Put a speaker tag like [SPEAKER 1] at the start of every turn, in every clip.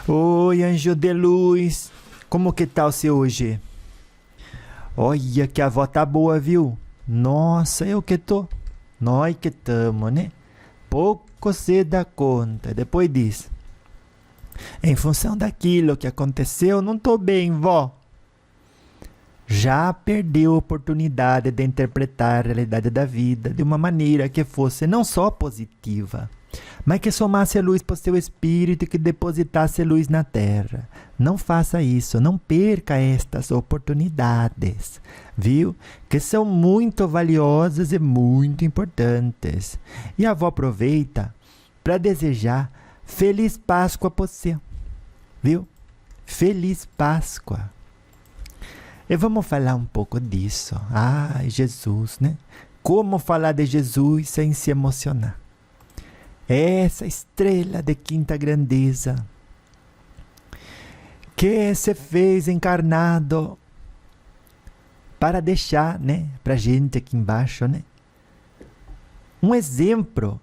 [SPEAKER 1] Oi, anjo de luz. Como que tá você hoje? Olha que a avó tá boa, viu? Nossa, eu que tô. Nós que tamo, né? Pouco se dá conta. Depois diz. Em função daquilo que aconteceu, não tô bem, vó. Já perdeu a oportunidade de interpretar a realidade da vida de uma maneira que fosse não só positiva, mas que somasse a luz para o seu espírito e que depositasse luz na terra. Não faça isso, não perca estas oportunidades, viu? Que são muito valiosas e muito importantes. E a avó aproveita para desejar Feliz Páscoa para você, viu? Feliz Páscoa. E vamos falar um pouco disso. Jesus, né? Como falar de Jesus sem se emocionar? Essa estrela de quinta grandeza que se fez encarnado para deixar, né, pra gente aqui embaixo, né, um exemplo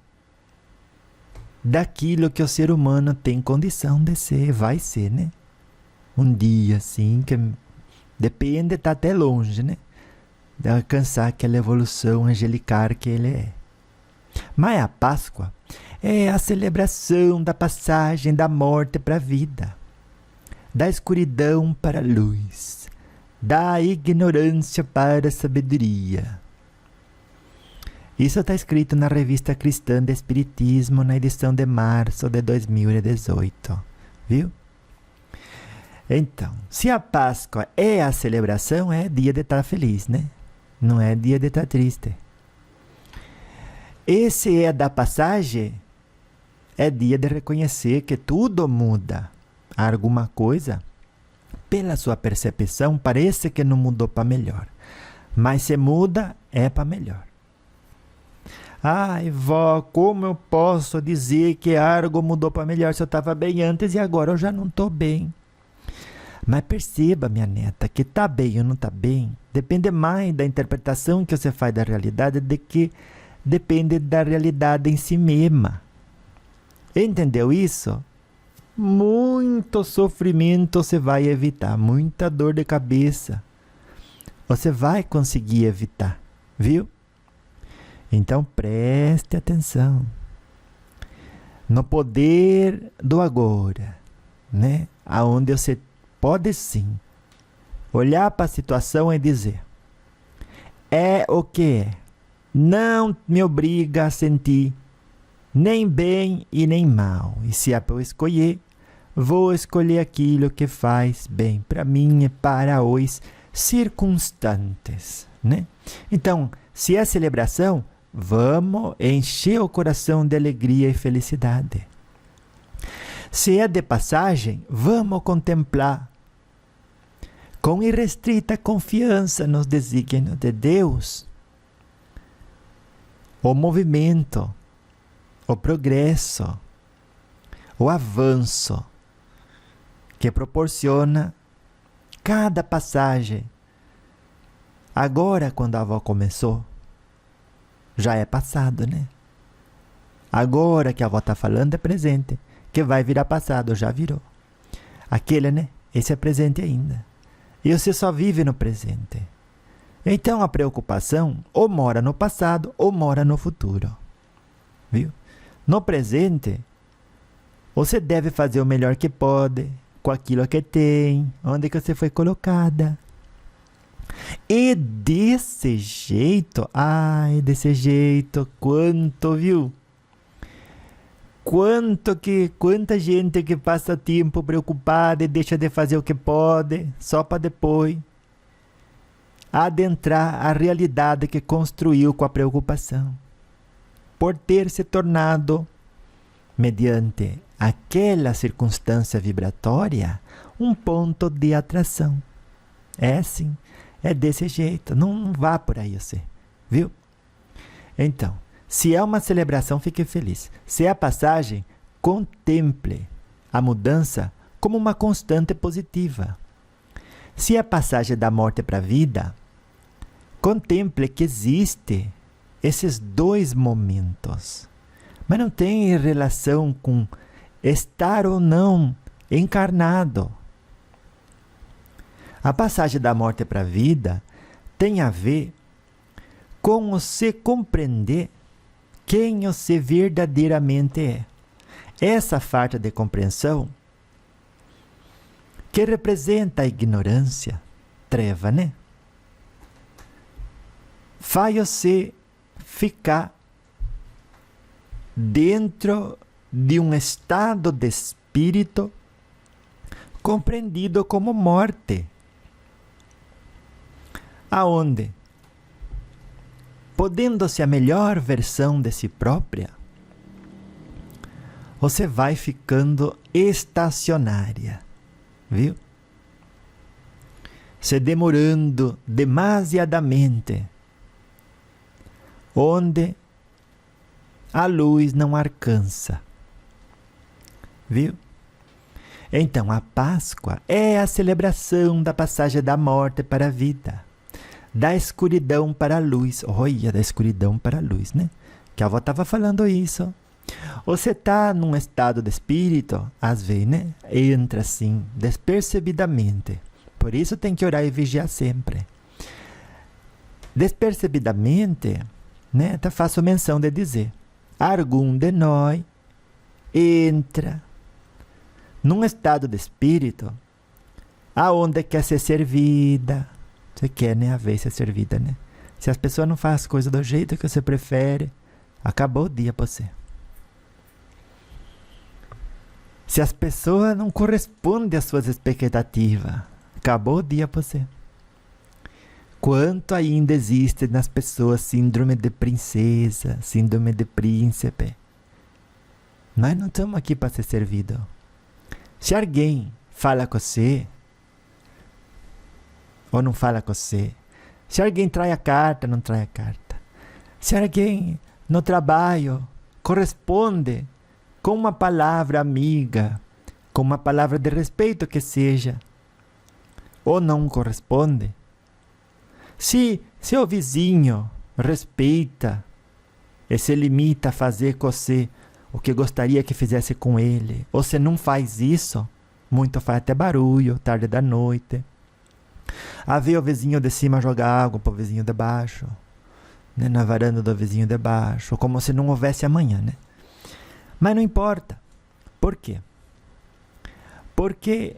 [SPEAKER 1] daquilo que o ser humano tem condição de ser, vai ser, né? Um dia assim que depende, tá até longe, né, de alcançar aquela evolução angelical que ele é. Mas a Páscoa é a celebração da passagem da morte para a vida, da escuridão para a luz, da ignorância para a sabedoria. Isso está escrito na Revista Cristã de Espiritismo, na edição de março de 2018, viu? Então, se a Páscoa é a celebração, é dia de estar feliz, né? Não é dia de estar triste. Esse é da passagem, é dia de reconhecer que tudo muda. Alguma coisa, pela sua percepção, parece que não mudou para melhor. Mas se muda, é para melhor. Ai, vó, como eu posso dizer que algo mudou para melhor se eu estava bem antes e agora eu já não estou bem? Mas perceba, minha neta, que tá bem ou não tá bem, depende mais da interpretação que você faz da realidade do que depende da realidade em si mesma. Entendeu isso? Muito sofrimento você vai evitar, muita dor de cabeça. Você vai conseguir evitar, viu? Então preste atenção no poder do agora, né? Aonde você pode sim olhar para a situação e dizer: é o que é. Não me obriga a sentir nem bem e nem mal. E se é para eu escolher, vou escolher aquilo que faz bem para mim e para os circunstantes, né? Então, se é celebração, vamos encher o coração de alegria e felicidade. Se é de passagem, vamos contemplar com irrestrita confiança nos desígnios de Deus o movimento, o progresso, o avanço que proporciona cada passagem. Agora, quando a avó começou, já é passado, né? Agora que a avó está falando é presente, que vai virar passado, já virou. Aquele, né? Esse é presente ainda. E você só vive no presente. Então a preocupação ou mora no passado ou mora no futuro. Viu? No presente, você deve fazer o melhor que pode, com aquilo que tem, onde que você foi colocada. E desse jeito, quanto, viu? Quanta gente que passa tempo preocupada e deixa de fazer o que pode, só para depois adentrar a realidade que construiu com a preocupação, por ter se tornado, mediante aquela circunstância vibratória, um ponto de atração. É assim, é desse jeito, não vá por aí você, viu? Então, se é uma celebração, fique feliz. Se é a passagem, contemple a mudança como uma constante positiva. Se é a passagem da morte para a vida, contemple que existe esses dois momentos. Mas não tem relação com estar ou não encarnado. A passagem da morte para a vida tem a ver com você compreender quem você verdadeiramente é. Essa falta de compreensão, que representa a ignorância, treva, né? Faz você ficar dentro de um estado de espírito compreendido como morte. Aonde, podendo-se a melhor versão de si própria, você vai ficando estacionária, viu? Se demorando demasiadamente, onde a luz não alcança, viu? Então, a Páscoa é a celebração da passagem da morte para a vida, da escuridão para a luz. Olha, da escuridão para a luz, né? Que a avó estava falando isso. Você está num estado de espírito, às vezes, né? Entra assim, despercebidamente. Por isso tem que orar e vigiar sempre. Despercebidamente, né? Até faço menção de dizer, algum de nós entra num estado de espírito aonde quer ser servida. Você quer, né? A vez ser servida, né? Se as pessoas não fazem as coisas do jeito que você prefere, acabou o dia para você. Se as pessoas não correspondem às suas expectativas, acabou o dia para você. Quanto ainda existe nas pessoas síndrome de princesa, síndrome de príncipe. Nós não estamos aqui para ser servidos. Se alguém fala com você, ou não fala com você, se alguém trai a carta, não trai a carta, se alguém no trabalho corresponde com uma palavra amiga, com uma palavra de respeito que seja, ou não corresponde, se seu vizinho respeita e se limita a fazer com você o que gostaria que fizesse com ele, ou se não faz isso, muito faz até barulho, tarde da noite, a ver o vizinho de cima jogar água para o vizinho de baixo, né, na varanda do vizinho de baixo, como se não houvesse amanhã, né? Mas não importa. Por quê? Porque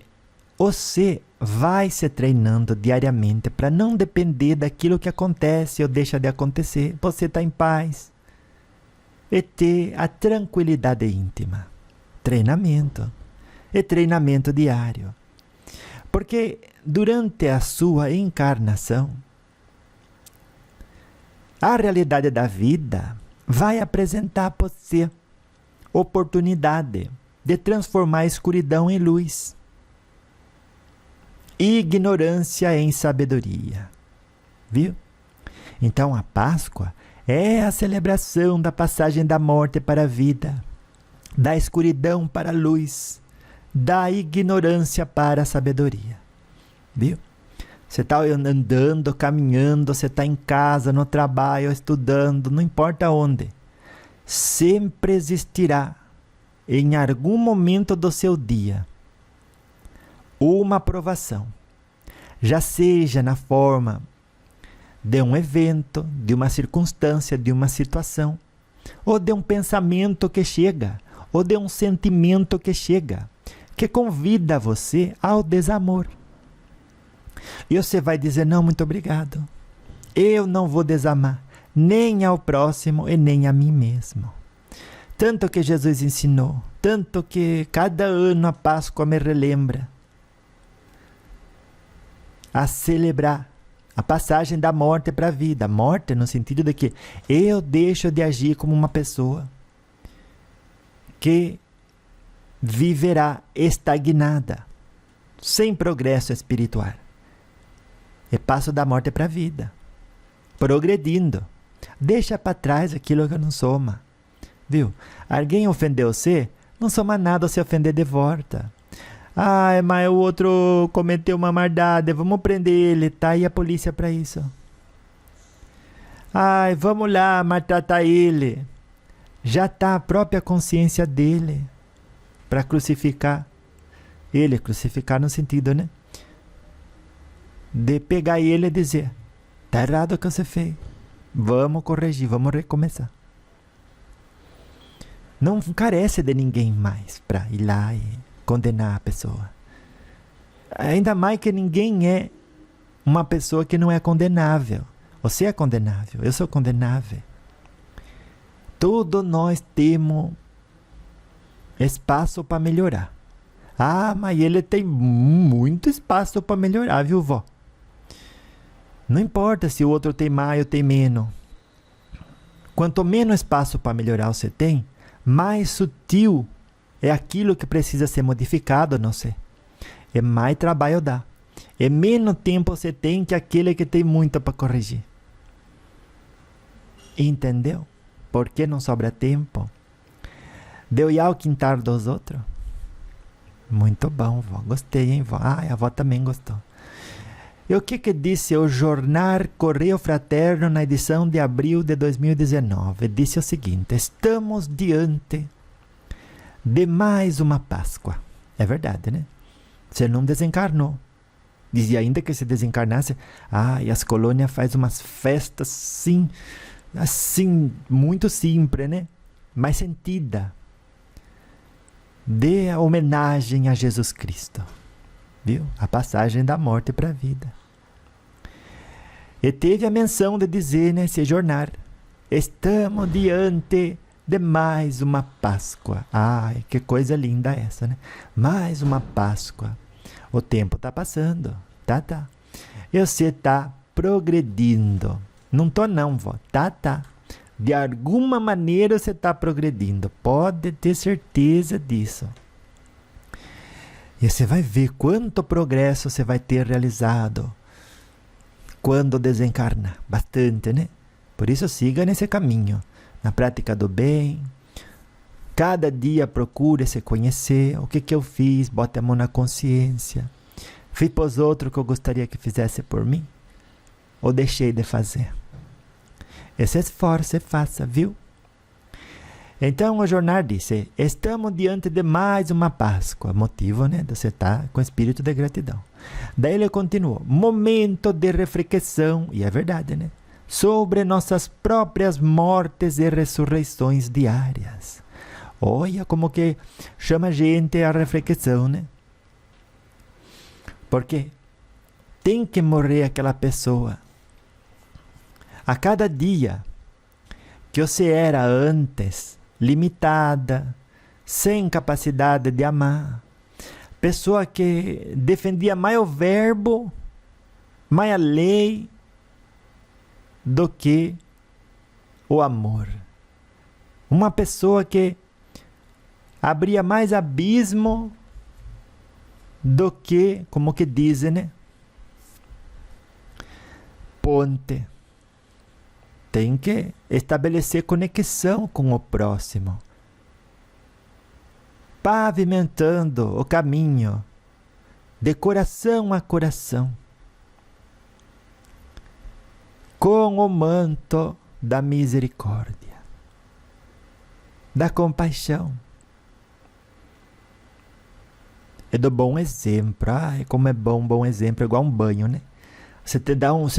[SPEAKER 1] você vai se treinando diariamente para não depender daquilo que acontece ou deixa de acontecer. Você está em paz e ter a tranquilidade íntima. Treinamento. E treinamento diário. Porque durante a sua encarnação, a realidade da vida vai apresentar para você oportunidade de transformar a escuridão em luz, ignorância em sabedoria, viu? Então a Páscoa é a celebração da passagem da morte para a vida, da escuridão para a luz, da ignorância para a sabedoria, viu? Você está andando, caminhando, você está em casa, no trabalho, estudando, não importa onde. Sempre existirá, em algum momento do seu dia, uma provação. Já seja na forma de um evento, de uma circunstância, de uma situação, ou de um pensamento que chega, ou de um sentimento que chega, que convida você ao desamor. E você vai dizer, não, muito obrigado. Eu não vou desamar, nem ao próximo e nem a mim mesmo. Tanto que Jesus ensinou, tanto que cada ano a Páscoa me relembra a celebrar a passagem da morte para a vida. Morte no sentido de que eu deixo de agir como uma pessoa que viverá estagnada, sem progresso espiritual. E passo da morte para a vida, progredindo. Deixa para trás aquilo que não soma. Viu? Alguém ofendeu você, não soma nada se ofender de volta. Ai, mas o outro cometeu uma maldade, vamos prender ele, tá aí a polícia para isso. Ai, vamos lá maltratar ele. Já está a própria consciência dele para crucificar Ele, crucificar no sentido, né? De pegar ele e dizer: tá errado o que você fez. Vamos corrigir, vamos recomeçar. Não carece de ninguém mais para ir lá e condenar a pessoa. Ainda mais que ninguém é uma pessoa que não é condenável. Você é condenável, eu sou condenável. Todos nós temos espaço para melhorar. Ah, mas ele tem muito espaço para melhorar, viu, vó? Não importa se o outro tem mais ou tem menos. Quanto menos espaço para melhorar você tem, mais sutil é aquilo que precisa ser modificado, não sei. É mais trabalho dá. É menos tempo você tem que aquele que tem muito para corrigir. Entendeu? Por que não sobra tempo de olhar o quintal dos outros? Muito bom, vó. Gostei, hein, vó? Ah, a avó também gostou. E o que disse o jornal Correio Fraterno na edição de abril de 2019? Disse o seguinte: estamos diante de mais uma Páscoa. É verdade, né? Você não desencarnou. Dizia ainda que se desencarnasse, e as colônias fazem umas festas assim, muito simples, né? Mas sentida. De homenagem a Jesus Cristo. Viu? A passagem da morte para a vida. E teve a menção de dizer nesse jornal: estamos diante de mais uma Páscoa. Ai, que coisa linda essa, né? Mais uma Páscoa. O tempo está passando. Tá. E você está progredindo. Não tô não, vó. Tá. De alguma maneira você está progredindo. Pode ter certeza disso. E você vai ver quanto progresso você vai ter realizado quando desencarnar. Bastante, né? Por isso siga nesse caminho. Na prática do bem. Cada dia procure se conhecer. O que eu fiz? Bote a mão na consciência. Fiz para os outros que eu gostaria que fizesse por mim? Ou deixei de fazer? Esse esforço faça, viu? Então o jornal disse: estamos diante de mais uma Páscoa. Motivo, né? De você estar com espírito de gratidão. Daí ele continuou: momento de reflexão, e é verdade, né? Sobre nossas próprias mortes e ressurreições diárias. Olha como que chama a gente à reflexão, né? Porque tem que morrer aquela pessoa. A cada dia que você era antes, limitada, sem capacidade de amar, pessoa que defendia mais o verbo, mais a lei, do que o amor. Uma pessoa que abria mais abismo do que, como que dizem, né? Ponte. Tem que estabelecer conexão com o próximo. Pavimentando o caminho de coração a coração. Com o manto da misericórdia. Da compaixão. E do bom exemplo. Ai, como é bom exemplo. É igual um banho, né? Você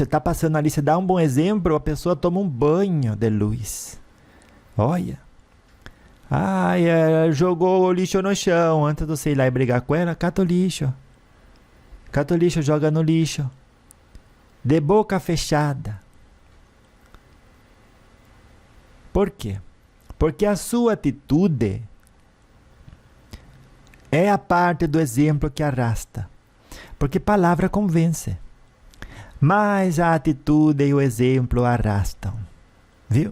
[SPEAKER 1] está passando ali, você dá um bom exemplo, a pessoa toma um banho de luz. Olha. Jogou o lixo no chão. Antes de você ir lá e brigar com ela, cata o lixo. Cata o lixo, joga no lixo. De boca fechada. Por quê? Porque a sua atitude é a parte do exemplo que arrasta. Porque palavra convence. Mas a atitude e o exemplo arrastam. Viu?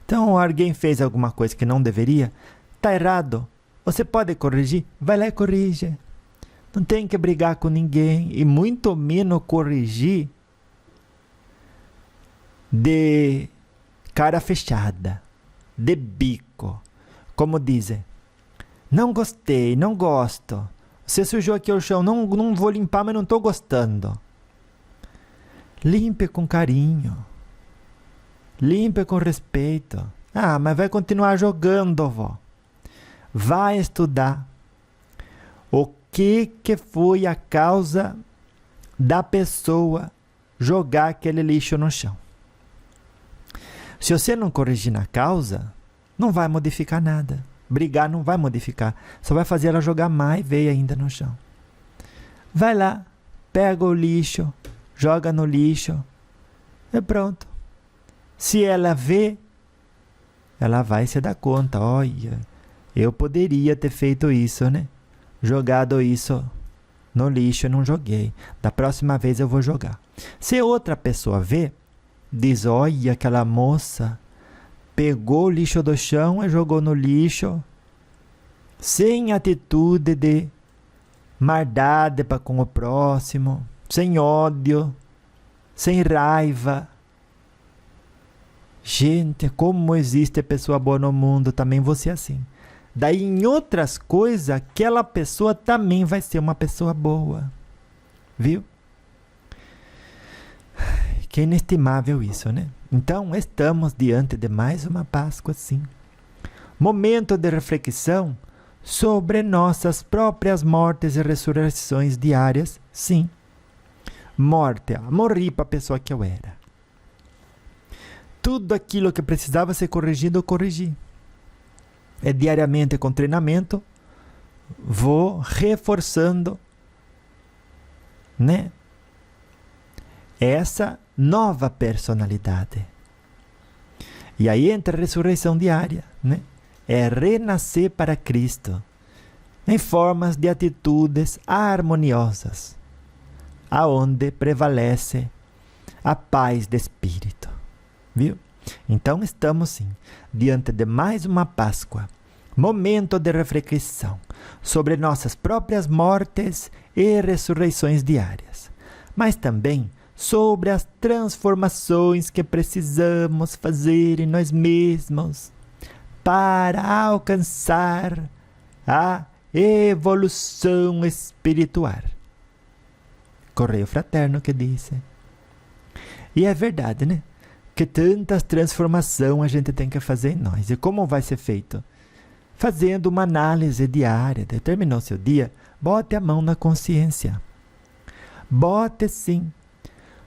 [SPEAKER 1] Então, alguém fez alguma coisa que não deveria? Está errado. Você pode corrigir? Vai lá e corrige. Não tem que brigar com ninguém. E muito menos corrigir de cara fechada. De bico. Como dizem. Não gostei, não gosto. Você sujou aqui o chão. Não vou limpar, mas não estou gostando. Limpe com carinho. Limpe com respeito. Mas vai continuar jogando, vó. Vai estudar. O que foi a causa da pessoa jogar aquele lixo no chão. Se você não corrigir na causa, não vai modificar nada. Brigar não vai modificar, só vai fazer ela jogar mais veia ainda no chão. Vai lá, pega o lixo, joga no lixo e pronto. Se ela vê, ela vai se dar conta. Olha, eu poderia ter feito isso, né? Jogado isso no lixo e não joguei. Da próxima vez eu vou jogar. Se outra pessoa vê, diz, olha, aquela moça pegou o lixo do chão e jogou no lixo, sem atitude de maldade para com o próximo, sem ódio, sem raiva. Gente, como existe pessoa boa no mundo, também você assim. Daí em outras coisas, aquela pessoa também vai ser uma pessoa boa. Viu? Que inestimável isso, né? Então, estamos diante de mais uma Páscoa, sim. Momento de reflexão sobre nossas próprias mortes e ressurreições diárias, sim. Morte, morri para a pessoa que eu era. Tudo aquilo que precisava ser corrigido, eu corrigi. E diariamente com treinamento, vou reforçando, né? Essa nova personalidade. E aí entra a ressurreição diária, né? É renascer para Cristo em formas de atitudes harmoniosas, aonde prevalece a paz de espírito. Viu? Então estamos sim diante de mais uma Páscoa, momento de reflexão sobre nossas próprias mortes e ressurreições diárias, mas também sobre as transformações que precisamos fazer em nós mesmos para alcançar a evolução espiritual. Correio Fraterno que disse. E é verdade, né? Que tantas transformações a gente tem que fazer em nós. E como vai ser feito? Fazendo uma análise diária. Terminou seu dia, bote a mão na consciência. Bote sim.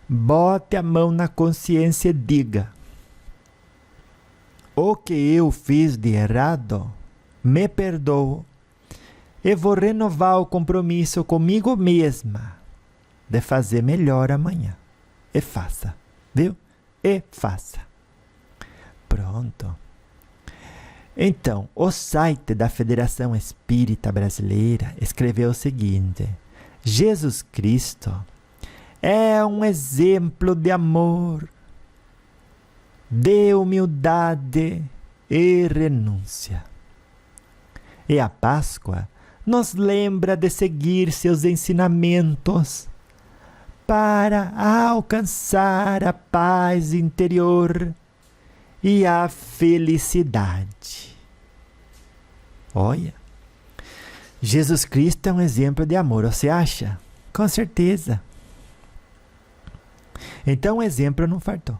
[SPEAKER 1] Bote a mão na consciência e diga: o que eu fiz de errado, me perdoo. E vou renovar o compromisso comigo mesma de fazer melhor amanhã. E faça, viu? E faça. Pronto. Então, o site da Federação Espírita Brasileira escreveu o seguinte: Jesus Cristo é um exemplo de amor, de humildade e renúncia. E a Páscoa nos lembra de seguir seus ensinamentos para alcançar a paz interior e a felicidade. Olha, Jesus Cristo é um exemplo de amor, você acha? Com certeza. Então, exemplo não faltou.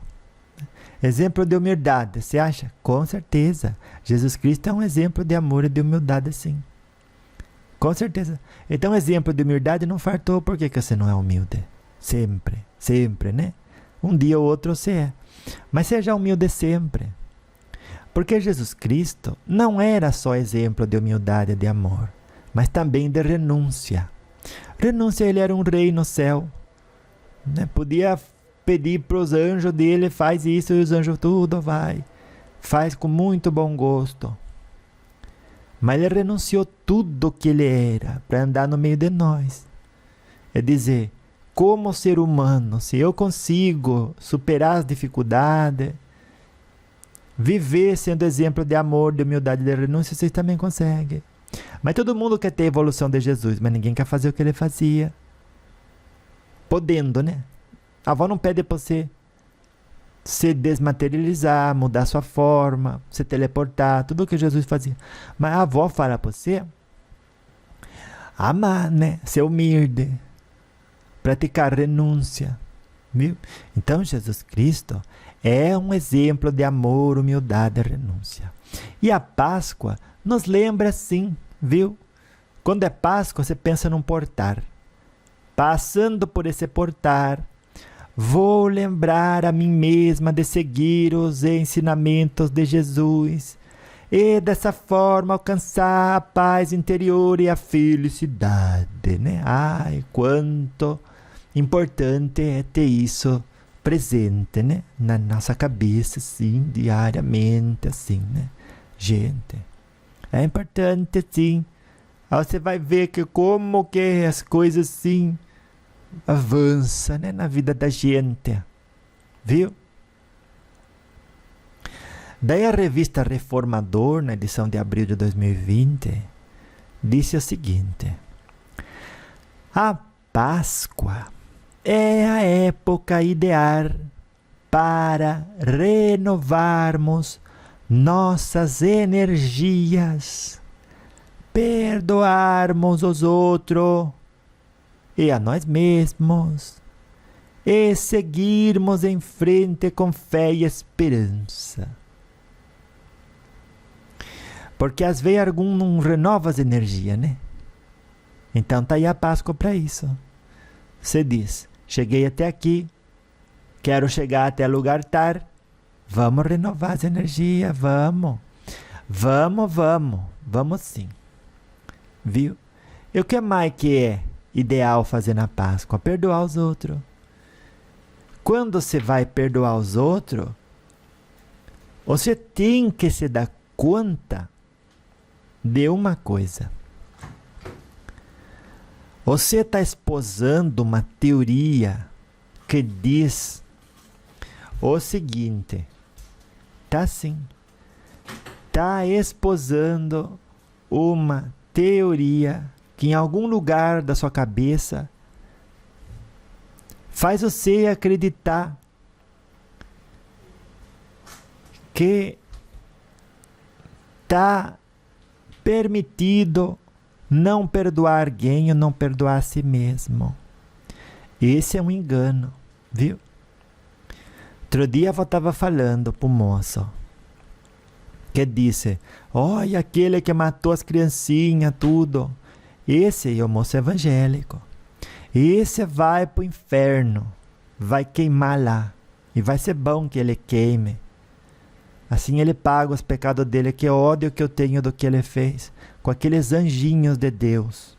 [SPEAKER 1] Exemplo de humildade, você acha? Com certeza. Jesus Cristo é um exemplo de amor e de humildade, sim. Com certeza. Então, exemplo de humildade não faltou. Por que você não é humilde? Sempre, sempre, né? Um dia ou outro você é. Mas seja humilde sempre. Porque Jesus Cristo não era só exemplo de humildade e de amor, mas também de renúncia. Renúncia, ele era um rei no céu. Né? Podia pedir para os anjos dele, faz isso, e os anjos tudo vai. Faz com muito bom gosto. Mas ele renunciou tudo que ele era para andar no meio de nós. É dizer, como ser humano, se eu consigo superar as dificuldades, viver sendo exemplo de amor, de humildade e de renúncia, vocês também conseguem. Mas todo mundo quer ter a evolução de Jesus, mas ninguém quer fazer o que ele fazia. Podendo, né? A avó não pede para você se desmaterializar, mudar sua forma, se teleportar, tudo o que Jesus fazia. Mas a avó fala para você amar, né? Ser humilde, praticar renúncia, viu? Então Jesus Cristo é um exemplo de amor, humildade e renúncia. E a Páscoa nos lembra sim, viu? Quando é Páscoa, você pensa num portar. Passando por esse portar, vou lembrar a mim mesma de seguir os ensinamentos de Jesus e dessa forma alcançar a paz interior e a felicidade, né? Ai, quanto importante é ter isso presente, né? Na nossa cabeça, assim, diariamente, assim, né? Gente, é importante, sim. Aí você vai ver que como que as coisas, assim, avançam, né? Na vida da gente, viu? Daí a revista Reformador, na edição de abril de 2020, disse o seguinte: a Páscoa é a época ideal para renovarmos nossas energias, perdoarmos os outros e a nós mesmos e seguirmos em frente com fé e esperança. Porque às vezes algum não renova as energias, né? Então tá aí a Páscoa para isso. Você diz: cheguei até aqui, quero chegar até lugar tal. Vamos renovar as energias, vamos. Vamos sim. Viu? E o que mais que é ideal fazer na Páscoa? Perdoar os outros. Quando você vai perdoar os outros, você tem que se dar conta de uma coisa. Você está esposando uma teoria que diz o seguinte. Tá sim. Tá esposando uma teoria que em algum lugar da sua cabeça faz você acreditar que tá permitido não perdoar alguém ou não perdoar a si mesmo. Esse é um engano, viu? Outro dia eu estava falando pro moço que disse: olha aquele que matou as criancinhas, tudo. Esse é o moço evangélico. Esse vai pro inferno, vai queimar lá. E vai ser bom que ele queime. Assim ele paga os pecados dele, que ódio que eu tenho do que ele fez, com aqueles anjinhos de Deus.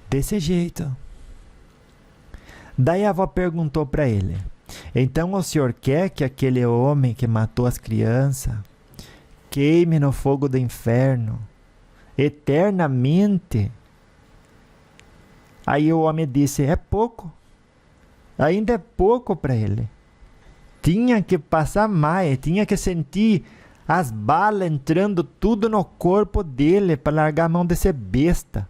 [SPEAKER 1] Desse jeito. Daí a avó perguntou para ele: então o senhor quer que aquele homem que matou as crianças queime no fogo do inferno eternamente? Aí o homem disse: é pouco. Ainda é pouco para ele. Tinha que passar mais, tinha que sentir as balas entrando tudo no corpo dele para largar a mão de ser besta.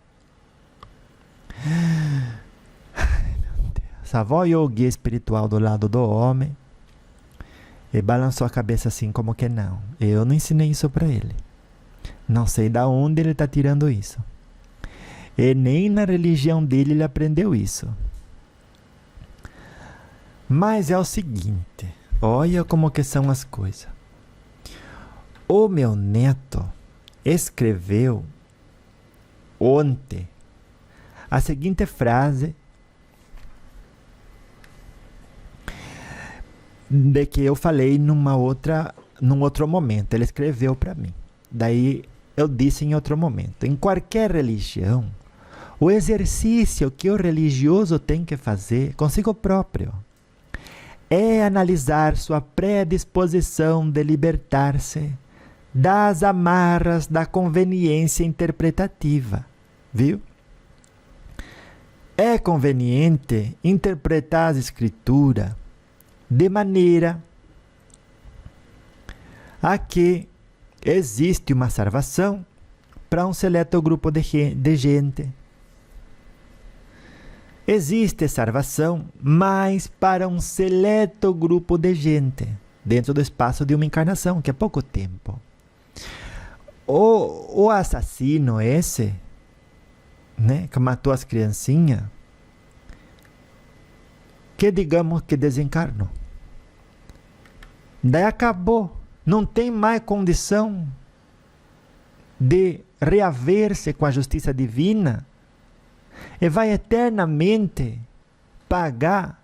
[SPEAKER 1] Ai, meu Deus. A avó olhou o guia espiritual do lado do homem e balançou a cabeça assim como que não. Eu não ensinei isso para ele. Não sei de onde ele está tirando isso. E nem na religião dele ele aprendeu isso. Mas é o seguinte, olha como que são as coisas. O meu neto escreveu ontem a seguinte frase de que eu falei num outro momento. Ele escreveu para mim. Daí eu disse em outro momento: em qualquer religião, o exercício que o religioso tem que fazer consigo próprio é analisar sua predisposição de libertar-se das amarras da conveniência interpretativa, viu? É conveniente interpretar as escrituras de maneira a que existe uma salvação para um seleto grupo de gente. Existe salvação, mas para um seleto grupo de gente, dentro do espaço de uma encarnação, que é pouco tempo. O assassino esse, né, que matou as criancinhas, que digamos que desencarnou. Daí acabou, não tem mais condição de reaver-se com a justiça divina e vai eternamente pagar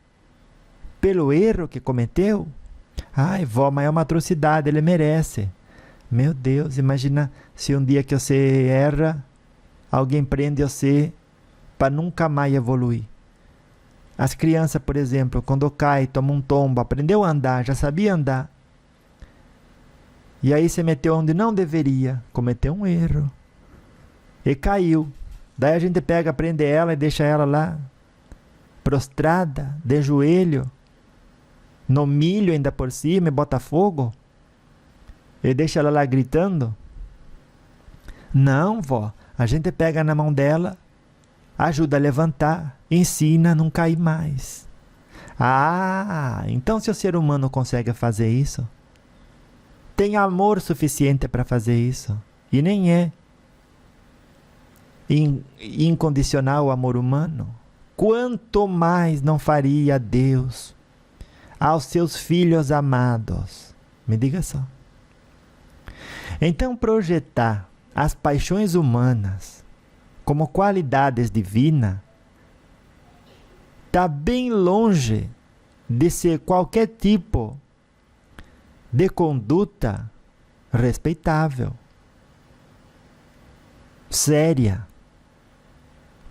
[SPEAKER 1] pelo erro que cometeu? Ai, vó, mas é uma atrocidade, ele merece. Meu Deus, imagina se um dia que você erra, alguém prende você para nunca mais evoluir. As crianças, por exemplo, quando cai, toma um tombo, aprendeu a andar, já sabia andar. E aí se meteu onde não deveria, cometeu um erro. E caiu. Daí a gente pega, prende ela e deixa ela lá, prostrada, de joelho, no milho ainda por cima, e bota fogo. E deixa ela lá gritando. Não, vó. A gente pega na mão dela, ajuda a levantar, ensina a não cair mais. Ah, então se o ser humano consegue fazer isso, tem amor suficiente para fazer isso. E nem é incondicional o amor humano. Quanto mais não faria Deus aos seus filhos amados? Me diga só. Então, projetar as paixões humanas como qualidades divinas está bem longe de ser qualquer tipo de conduta respeitável, séria,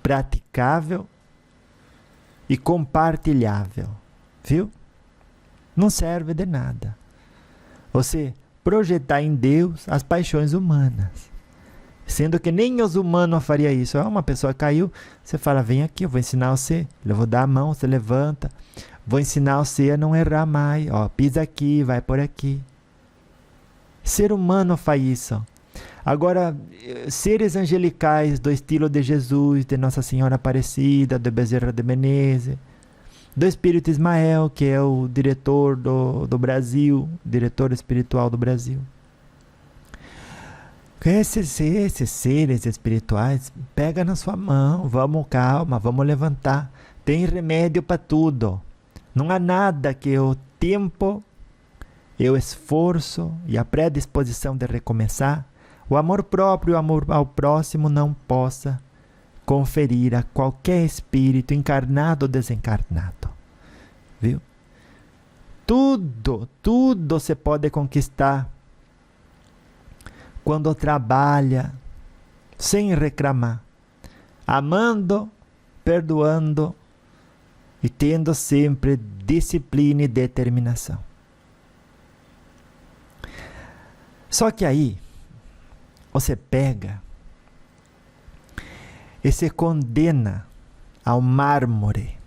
[SPEAKER 1] praticável e compartilhável, viu? Não serve de nada você projetar em Deus as paixões humanas, sendo que nem os humanos fariam isso. Uma pessoa caiu, você fala, vem aqui, eu vou ensinar você, eu vou dar a mão, você levanta, vou ensinar você a não errar mais, ó, pisa aqui, vai por aqui. Ser humano faz isso. Agora, seres angelicais do estilo de Jesus, de Nossa Senhora Aparecida, de Bezerra de Menezes, do Espírito Ismael, que é o diretor do Brasil, diretor espiritual do Brasil. Esses seres espirituais, pega na sua mão, vamos, calma, vamos levantar. Tem remédio para tudo. Não há nada que o tempo, o esforço e a predisposição de recomeçar, o amor próprio e o amor ao próximo não possa conferir a qualquer espírito encarnado ou desencarnado. Viu? Tudo se pode conquistar quando trabalha sem reclamar, amando, perdoando e tendo sempre disciplina e determinação. Só que aí você pega e se condena ao mármore,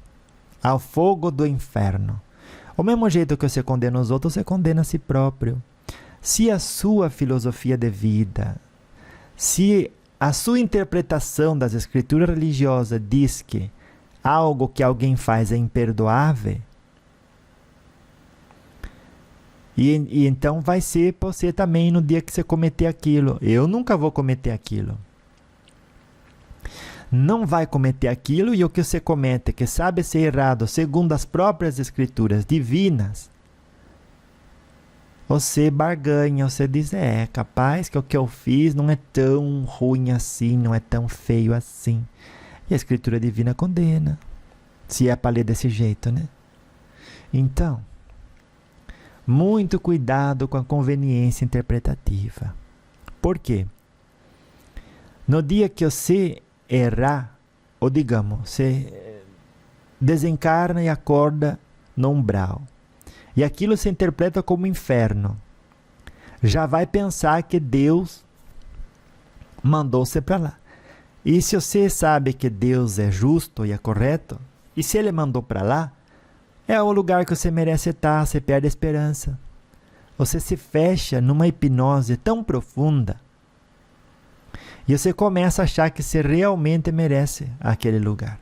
[SPEAKER 1] ao fogo do inferno. O mesmo jeito que você condena os outros, você condena a si próprio. Se a sua filosofia de vida, se a sua interpretação das escrituras religiosas diz que algo que alguém faz é imperdoável, e então vai ser para você também no dia que você cometer aquilo. Eu nunca vou cometer aquilo. Não vai cometer aquilo, e o que você comete, que sabe ser errado segundo as próprias escrituras divinas, você barganha, você diz, capaz que o que eu fiz não é tão ruim assim, não é tão feio assim. E a escritura divina condena, se é para ler desse jeito, né? Então, muito cuidado com a conveniência interpretativa. Por quê? No dia que você errar, ou digamos, você desencarna e acorda no umbral, e aquilo se interpreta como inferno, já vai pensar que Deus mandou você para lá. E se você sabe que Deus é justo e é correto, e se Ele mandou para lá, é o lugar que você merece estar, você perde a esperança. Você se fecha numa hipnose tão profunda, e você começa a achar que você realmente merece aquele lugar.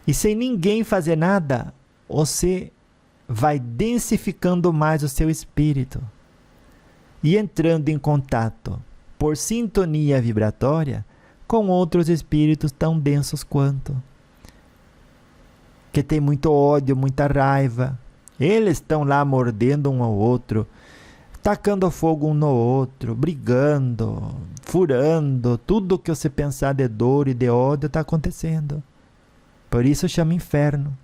[SPEAKER 1] E sem ninguém fazer nada, você vai densificando mais o seu espírito e entrando em contato por sintonia vibratória com outros espíritos tão densos quanto, que tem muito ódio, muita raiva. Eles estão lá mordendo um ao outro, tacando fogo um no outro, brigando, furando, tudo que você pensar de dor e de ódio está acontecendo. Por isso chama inferno.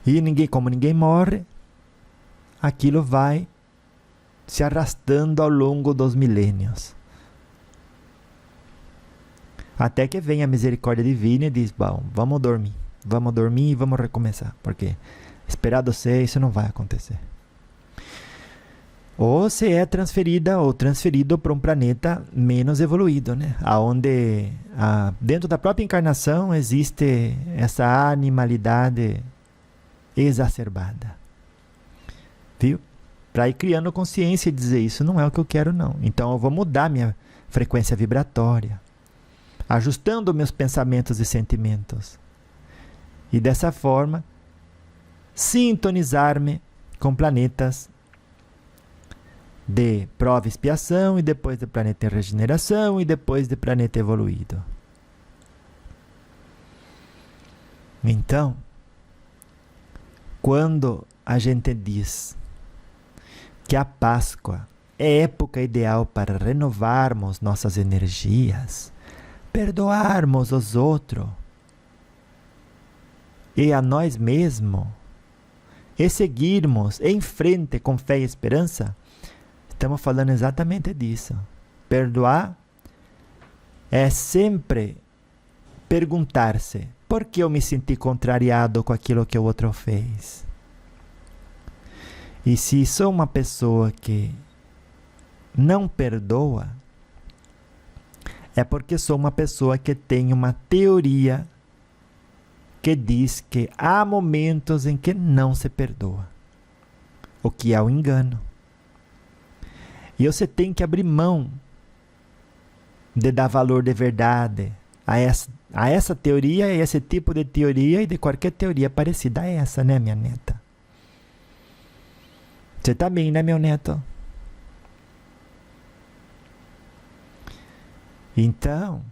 [SPEAKER 1] E como ninguém morre, aquilo vai se arrastando ao longo dos milênios. Até que vem a misericórdia divina e diz, bom, vamos dormir e vamos recomeçar, porque esperar você, isso não vai acontecer. Ou você é transferida ou transferido para um planeta menos evoluído, né? Onde dentro da própria encarnação existe essa animalidade exacerbada. Viu? Para ir criando consciência e dizer, isso não é o que eu quero não. Então eu vou mudar minha frequência vibratória, ajustando meus pensamentos e sentimentos. E dessa forma, sintonizar-me com planetas de prova e expiação, e depois de planeta em regeneração, e depois de planeta evoluído. Então, quando a gente diz que a Páscoa é época ideal para renovarmos nossas energias, perdoarmos os outros e a nós mesmos, e seguirmos em frente com fé e esperança, estamos falando exatamente disso. Perdoar é sempre perguntar-se, por que eu me senti contrariado com aquilo que o outro fez? E se sou uma pessoa que não perdoa, é porque sou uma pessoa que tem uma teoria que diz que há momentos em que não se perdoa, o que é o engano. E você tem que abrir mão de dar valor de verdade a essa teoria, a esse tipo de teoria e de qualquer teoria parecida a essa, né, minha neta? Você tá bem, né, meu neto? Então,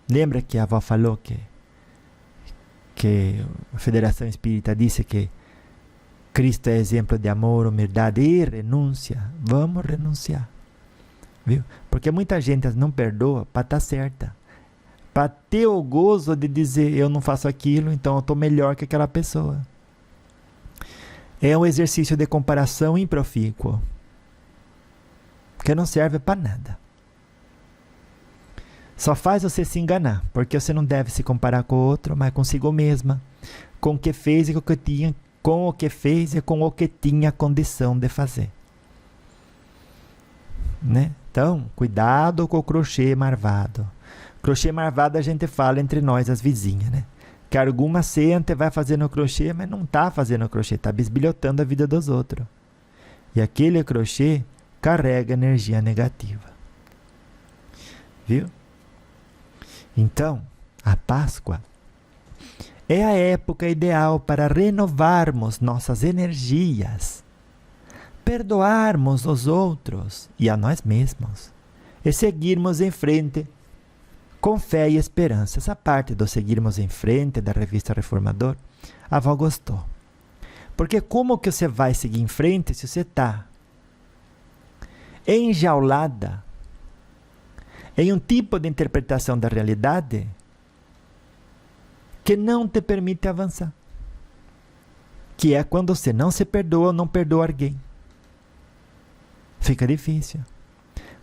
[SPEAKER 1] lembra que a avó falou que a Federação Espírita disse que Cristo é exemplo de amor, humildade e renúncia? Vamos renunciar, viu? Porque muita gente não perdoa para estar certa, para ter o gozo de dizer, eu não faço aquilo, então eu estou melhor que aquela pessoa. É um exercício de comparação improfícuo, que não serve para nada. Só faz você se enganar, porque você não deve se comparar com o outro, mas consigo mesma, com o que fez e com o que tinha, com o que fez e com o que tinha condição de fazer. Né? Então, cuidado com o crochê marvado. Crochê marvado a gente fala entre nós, as vizinhas, né? Que alguma senta e vai fazendo crochê, mas não está fazendo crochê, está bisbilhotando a vida dos outros. E aquele crochê carrega energia negativa. Viu? Então, a Páscoa é a época ideal para renovarmos nossas energias, perdoarmos os outros e a nós mesmos, e seguirmos em frente com fé e esperança. Essa parte do seguirmos em frente da revista Reformador, a avó gostou. Porque como que você vai seguir em frente se você está enjaulada em um tipo de interpretação da realidade que não te permite avançar? Que é quando você não se perdoa ou não perdoa alguém. Fica difícil.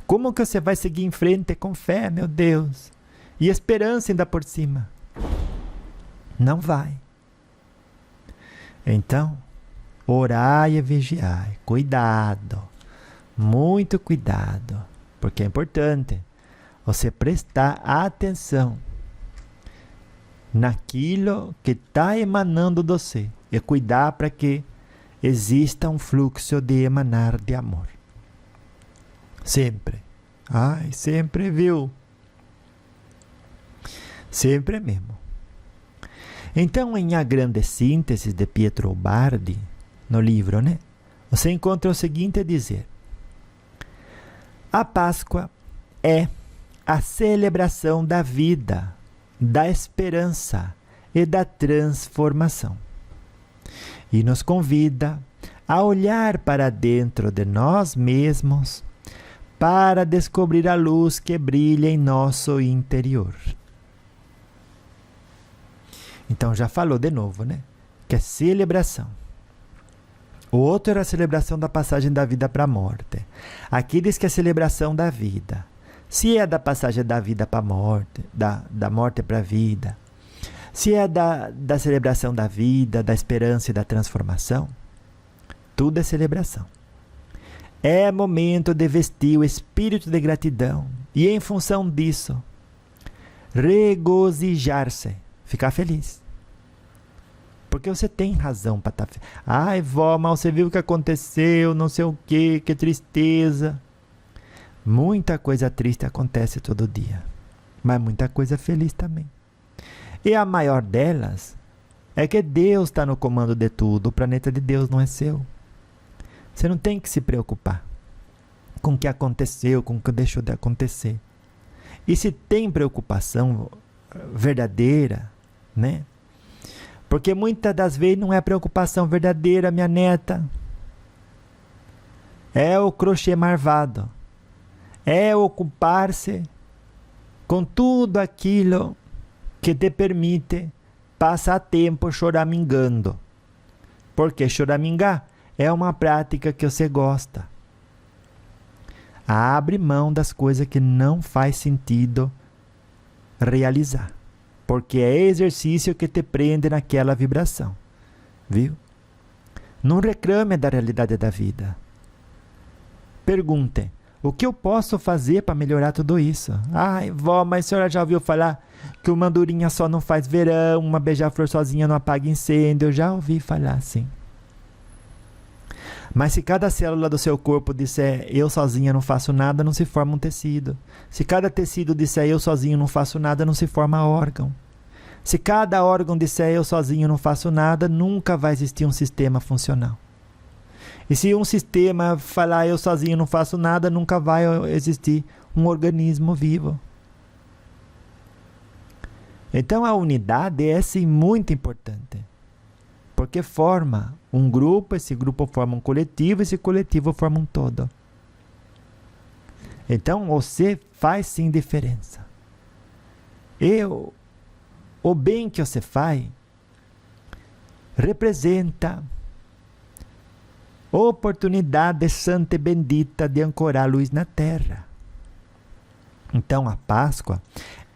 [SPEAKER 1] Como que você vai seguir em frente com fé, meu Deus? E esperança ainda por cima? Não vai. Então, orai e vigiai. Cuidado. Muito cuidado. Porque é importante você prestar atenção naquilo que está emanando de você. E cuidar para que exista um fluxo de emanar de amor. Sempre. Ai, sempre, viu? Sempre mesmo. Então, em A Grande Síntese de Pietro Bardi, no livro, né? Você encontra o seguinte a dizer: a Páscoa é a celebração da vida, da esperança e da transformação. E nos convida a olhar para dentro de nós mesmos para descobrir a luz que brilha em nosso interior. Então já falou de novo, né? Que é celebração. O outro era a celebração da passagem da vida para a morte. Aqui diz que é celebração da vida. Se é da passagem da vida para a morte, da morte para a vida, se é da celebração da vida, da esperança e da transformação, tudo é celebração. É momento de vestir o espírito de gratidão e, em função disso, regozijar-se, ficar feliz. Porque você tem razão para estar feliz. Ai, vó, mas você viu o que aconteceu, não sei o quê, que tristeza. Muita coisa triste acontece todo dia, mas muita coisa feliz também. E a maior delas é que Deus está no comando de tudo, o planeta de Deus não é seu. Você não tem que se preocupar com o que aconteceu, com o que deixou de acontecer. E se tem preocupação verdadeira, né? Porque muitas das vezes não é preocupação verdadeira, minha neta. É o crochê marvado. É ocupar-se com tudo aquilo que te permite passar tempo choramingando. Porque choramingar é uma prática que você gosta. Abre mão das coisas que não faz sentido realizar. Porque é exercício que te prende naquela vibração. Viu? Não reclame da realidade da vida. Pergunte, o que eu posso fazer para melhorar tudo isso? Ai, vó, mas a senhora já ouviu falar que uma andorinha só não faz verão, uma beija-flor sozinha não apaga incêndio? Eu já ouvi falar assim. Mas se cada célula do seu corpo disser eu sozinha não faço nada, não se forma um tecido. Se cada tecido disser eu sozinho não faço nada, não se forma órgão. Se cada órgão disser eu sozinho não faço nada, nunca vai existir um sistema funcional. E se um sistema falar eu sozinho não faço nada, nunca vai existir um organismo vivo. Então a unidade é sim muito importante. Porque forma um grupo, esse grupo forma um coletivo, esse coletivo forma um todo. Então você faz sim diferença. O bem que você faz representa oportunidade santa e bendita de ancorar a luz na terra. Então a Páscoa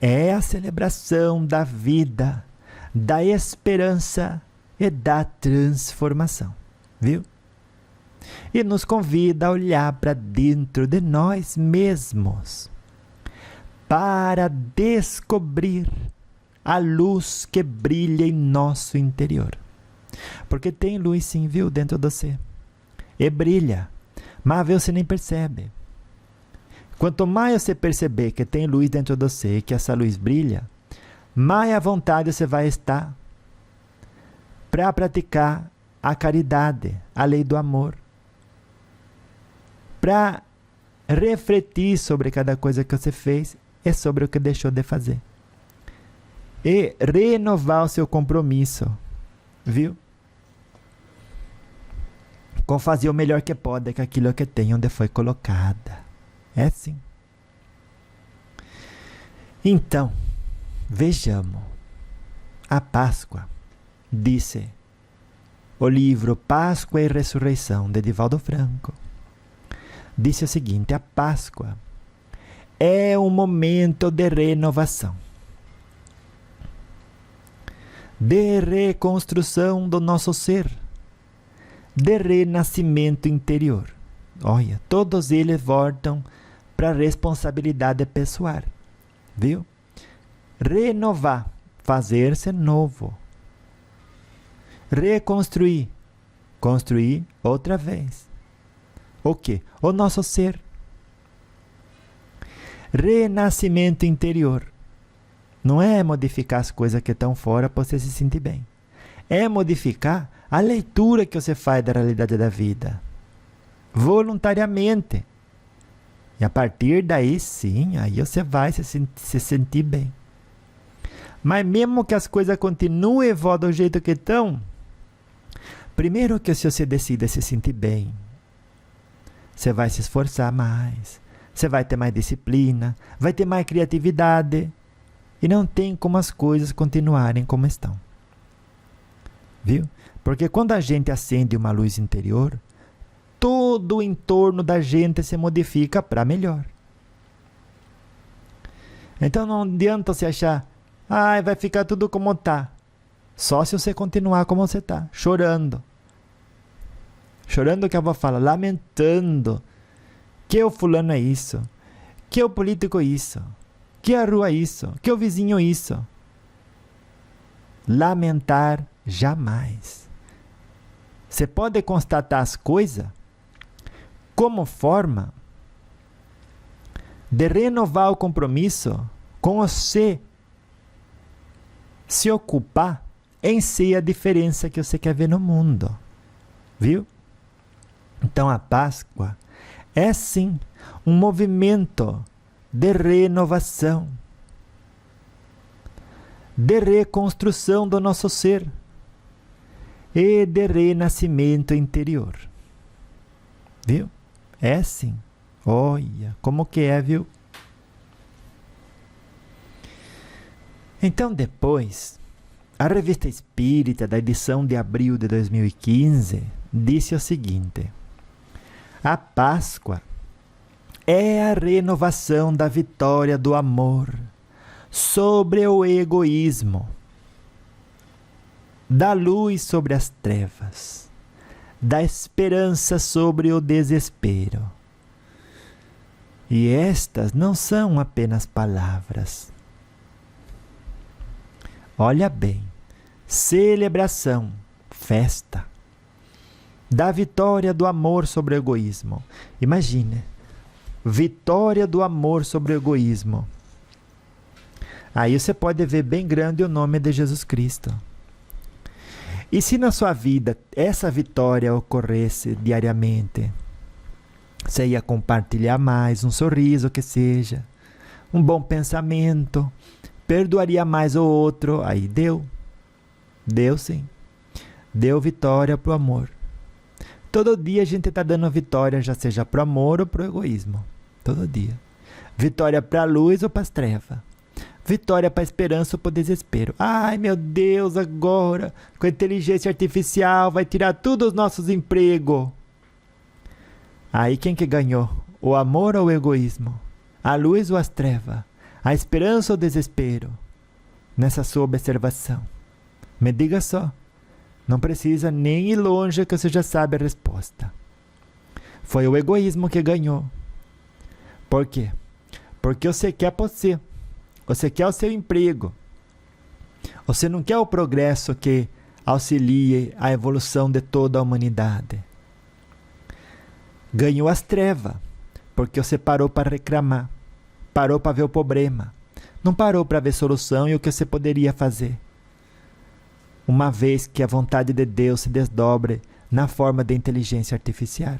[SPEAKER 1] é a celebração da vida, da esperança e da transformação, viu? E nos convida a olhar para dentro de nós mesmos para descobrir a luz que brilha em nosso interior. Porque tem luz sim, viu, dentro de você. E brilha, mas você nem percebe. Quanto mais você perceber que tem luz dentro de você, que essa luz brilha, mais à vontade você vai estar para praticar a caridade, a lei do amor, para refletir sobre cada coisa que você fez e sobre o que deixou de fazer. E renovar o seu compromisso, viu? Com fazer o melhor que pode com aquilo que tem onde foi colocada. É assim. Então, vejamos. A Páscoa, disse o livro Páscoa e Ressurreição, de Divaldo Franco, disse o seguinte: a Páscoa é um momento de renovação, de reconstrução do nosso ser, de renascimento interior. Olha, todos eles voltam para a responsabilidade pessoal, viu? Renovar, fazer-se novo. Reconstruir, construir outra vez. O quê? O nosso ser. Renascimento interior. Não é modificar as coisas que estão fora para você se sentir bem. É modificar a leitura que você faz da realidade da vida. Voluntariamente. E a partir daí, sim, aí você vai se sentir bem. Mas mesmo que as coisas continuem do jeito que estão, Primeiro que se você decide se sentir bem, você vai se esforçar mais, você vai ter mais disciplina, vai ter mais criatividade, e não tem como as coisas continuarem como estão. Viu? Porque quando a gente acende uma luz interior, todo o entorno da gente se modifica para melhor. Então não adianta você achar, vai ficar tudo como está. Só se você continuar como você está, chorando. Chorando que a avó fala, lamentando. Que o fulano é isso, que o político é isso, que a rua é isso, que o vizinho é isso. Lamentar jamais. Você pode constatar as coisas como forma de renovar o compromisso com você se ocupar em ser a diferença que você quer ver no mundo. Viu? Então a Páscoa é sim um movimento de renovação, de reconstrução do nosso ser e de renascimento interior. Viu? É sim. Olha, como que é, viu? Então depois, a Revista Espírita da edição de abril de 2015 disse o seguinte: a Páscoa é a renovação da vitória do amor sobre o egoísmo, da luz sobre as trevas, da esperança sobre o desespero. E estas não são apenas palavras. Olha bem, celebração, festa, da vitória do amor sobre o egoísmo. Imagine, vitória do amor sobre o egoísmo. Aí você pode ver bem grande o nome de Jesus Cristo. E se na sua vida essa vitória ocorresse diariamente, você ia compartilhar mais, um sorriso que seja, um bom pensamento, perdoaria mais o outro, aí deu sim, deu vitória para o amor. Todo dia a gente está dando vitória, já seja para o amor ou para o egoísmo, todo dia. Vitória para a luz ou para as trevas. Vitória para a esperança ou para o desespero. Ai meu Deus, agora com a inteligência artificial vai tirar todos os nossos empregos. Aí quem que ganhou? O amor ou o egoísmo? A luz ou as trevas? A esperança ou o desespero? Nessa sua observação. Me diga só. Não precisa nem ir longe que você já sabe a resposta. Foi o egoísmo que ganhou. Por quê? Porque você quer para você. Você quer o seu emprego. Você não quer o progresso que auxilie a evolução de toda a humanidade. Ganhou as trevas, porque você parou para reclamar, parou para ver o problema, não parou para ver solução e o que você poderia fazer. Uma vez que a vontade de Deus se desdobre na forma de inteligência artificial.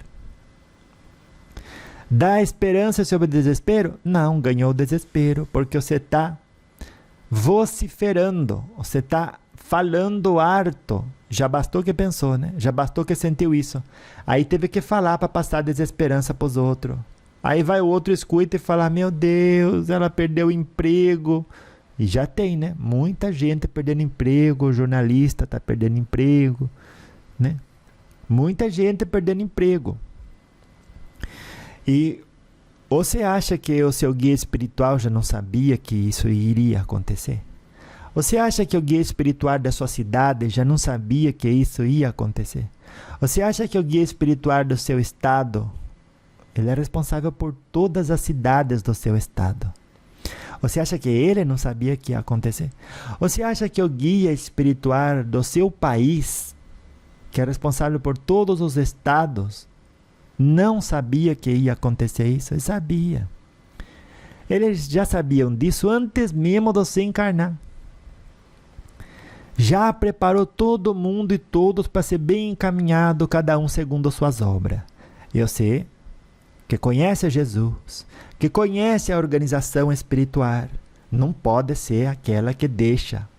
[SPEAKER 1] Dá esperança sobre o desespero? Não, ganhou o desespero, porque você está vociferando, você está falando harto. Já bastou que pensou, né? Já bastou que sentiu isso. Aí teve que falar para passar desesperança para os outros. Aí vai o outro, escuta e fala, meu Deus, ela perdeu o emprego. E já tem, né? Muita gente perdendo emprego, o jornalista está perdendo emprego, né? Muita gente perdendo emprego. E você acha que o seu guia espiritual já não sabia que isso iria acontecer? Você acha que o guia espiritual da sua cidade já não sabia que isso ia acontecer? Você acha que o guia espiritual do seu estado, ele é responsável por todas as cidades do seu estado? Você acha que ele não sabia que ia acontecer? Você acha que o guia espiritual do seu país, que é responsável por todos os estados, não sabia que ia acontecer isso? Ele sabia. Eles já sabiam disso antes mesmo de você encarnar. Já preparou todo mundo e todos para ser bem encaminhado, cada um segundo suas obras. E você, que conhece Jesus, que conhece a organização espiritual, não pode ser aquela que deixa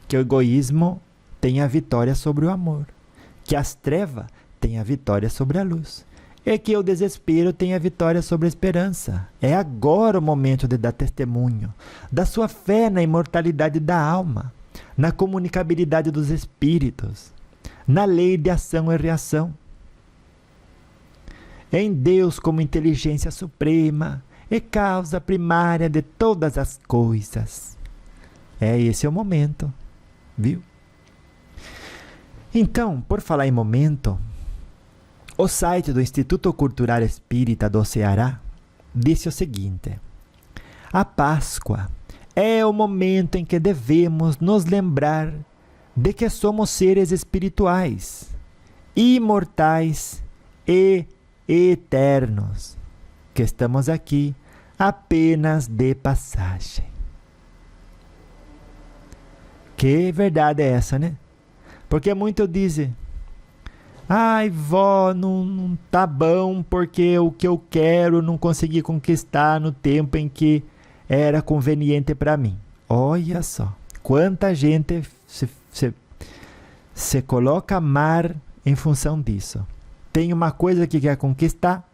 [SPEAKER 1] que o egoísmo tenha vitória sobre o amor. que as trevas têm a vitória sobre a luz. É que o desespero tem a vitória sobre a esperança. É agora o momento de dar testemunho da sua fé na imortalidade da alma, na comunicabilidade dos espíritos, na lei de ação e reação, em Deus como inteligência suprema e causa primária de todas as coisas. Esse é o momento, viu? Então, por falar em momento, o site do Instituto Cultural Espírita do Ceará disse o seguinte: a Páscoa é o momento em que devemos nos lembrar de que somos seres espirituais, imortais e eternos, que estamos aqui apenas de passagem. Que verdade é essa, né? Porque muitos dizem: ai, vó, não tá bom porque o que eu quero não consegui conquistar no tempo em que era conveniente para mim. Olha só, quanta gente se coloca a amar em função disso. Tem uma coisa que quer conquistar,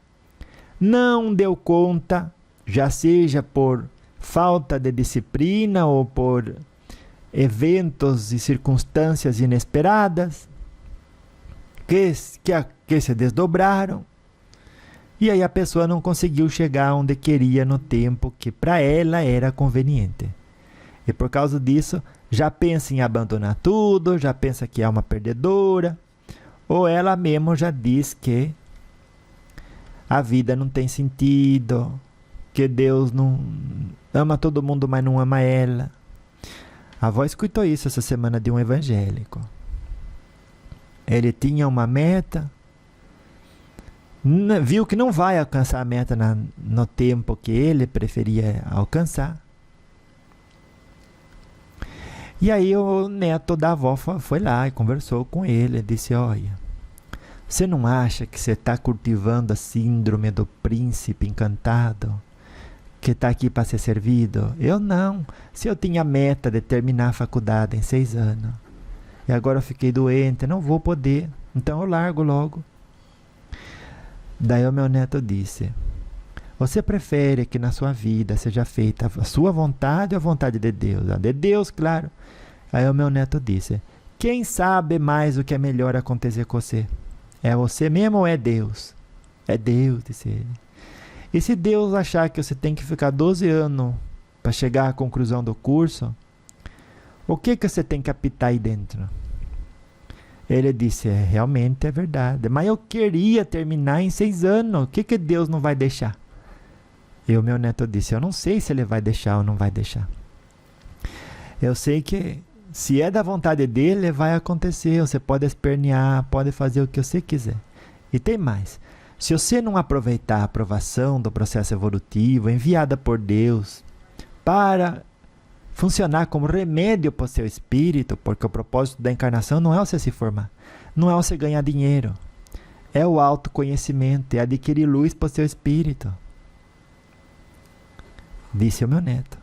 [SPEAKER 1] não deu conta, já seja por falta de disciplina ou por eventos e circunstâncias inesperadas, que se desdobraram, e aí a pessoa não conseguiu chegar onde queria no tempo que para ela era conveniente. E por causa disso, já pensa em abandonar tudo, já pensa que é uma perdedora, ou ela mesmo já diz que a vida não tem sentido, que Deus não ama todo mundo, mas não ama ela. A avó escutou isso essa semana de um evangélico. Ele tinha uma meta, viu que não vai alcançar a meta no tempo que ele preferia alcançar. E aí o neto da avó foi lá e conversou com ele. Disse: olha, você não acha que você está cultivando a síndrome do príncipe encantado, que está aqui para ser servido? Eu não. Se eu tinha meta de terminar a faculdade em 6 anos, e agora eu fiquei doente, não vou poder, então eu largo logo. Daí o meu neto disse: você prefere que na sua vida seja feita a sua vontade ou a vontade de Deus? A de Deus, claro. Aí o meu neto disse: quem sabe mais o que é melhor acontecer com você? É você mesmo ou é Deus? É Deus, disse ele. E se Deus achar que você tem que ficar 12 anos para chegar à conclusão do curso, o que você tem que apitar aí dentro? Ele disse: realmente é verdade, mas eu queria terminar em 6 anos, o que Deus não vai deixar? E o meu neto disse: eu não sei se ele vai deixar ou não vai deixar. Eu sei que se é da vontade dele, vai acontecer, você pode espernear, pode fazer o que você quiser. E tem mais: se você não aproveitar a aprovação do processo evolutivo enviada por Deus para funcionar como remédio para o seu espírito, porque o propósito da encarnação não é você se formar, não é você ganhar dinheiro, é o autoconhecimento, é adquirir luz para o seu espírito. Disse o meu neto.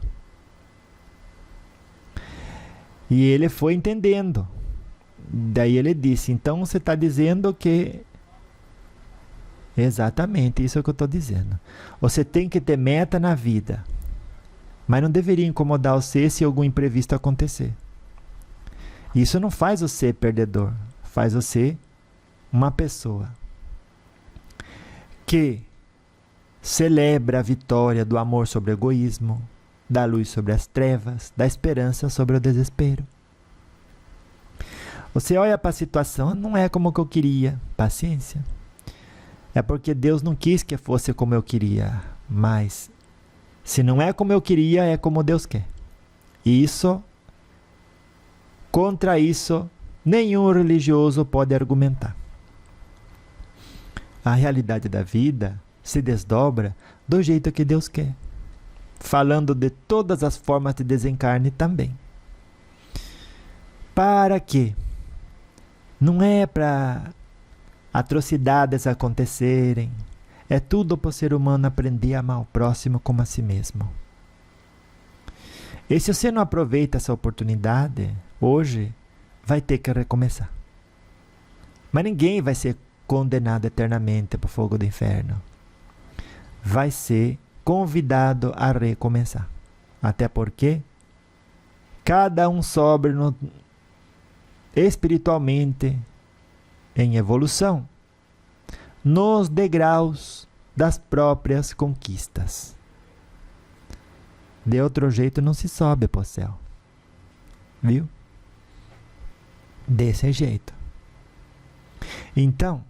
[SPEAKER 1] E ele foi entendendo. Daí ele disse: então você está dizendo que... Exatamente, isso é o que eu estou dizendo. Você tem que ter meta na vida, mas não deveria incomodar você se algum imprevisto acontecer. Isso não faz você perdedor, faz você uma pessoa que celebra a vitória do amor sobre o egoísmo, da luz sobre as trevas, da esperança sobre o desespero. Você olha para a situação, não é como que eu queria, paciência. É porque Deus não quis que fosse como eu queria, mas se não é como eu queria, é como Deus quer. E contra isso, nenhum religioso pode argumentar. A realidade da vida se desdobra do jeito que Deus quer, falando de todas as formas de desencarne também. Para quê? Não é para atrocidades acontecerem, é tudo para o ser humano aprender a amar o próximo como a si mesmo. E se você não aproveita essa oportunidade, hoje vai ter que recomeçar. Mas ninguém vai ser condenado eternamente para o fogo do inferno. Vai ser convidado a recomeçar. Até porque cada um sobe espiritualmente em evolução nos degraus das próprias conquistas. De outro jeito não se sobe para o céu. Viu? Desse jeito. Então,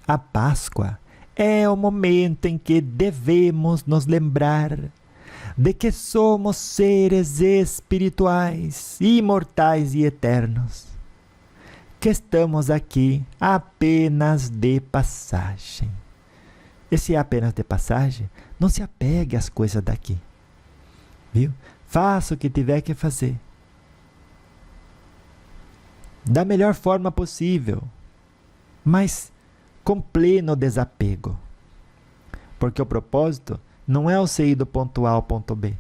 [SPEAKER 1] a Páscoa é o momento em que devemos nos lembrar de que somos seres espirituais, imortais e eternos, que estamos aqui apenas de passagem. E se é apenas de passagem, não se apegue às coisas daqui. Viu? Faça o que tiver que fazer. Da melhor forma possível, mas com pleno desapego. Porque o propósito não é você ir do ponto A ao ponto B.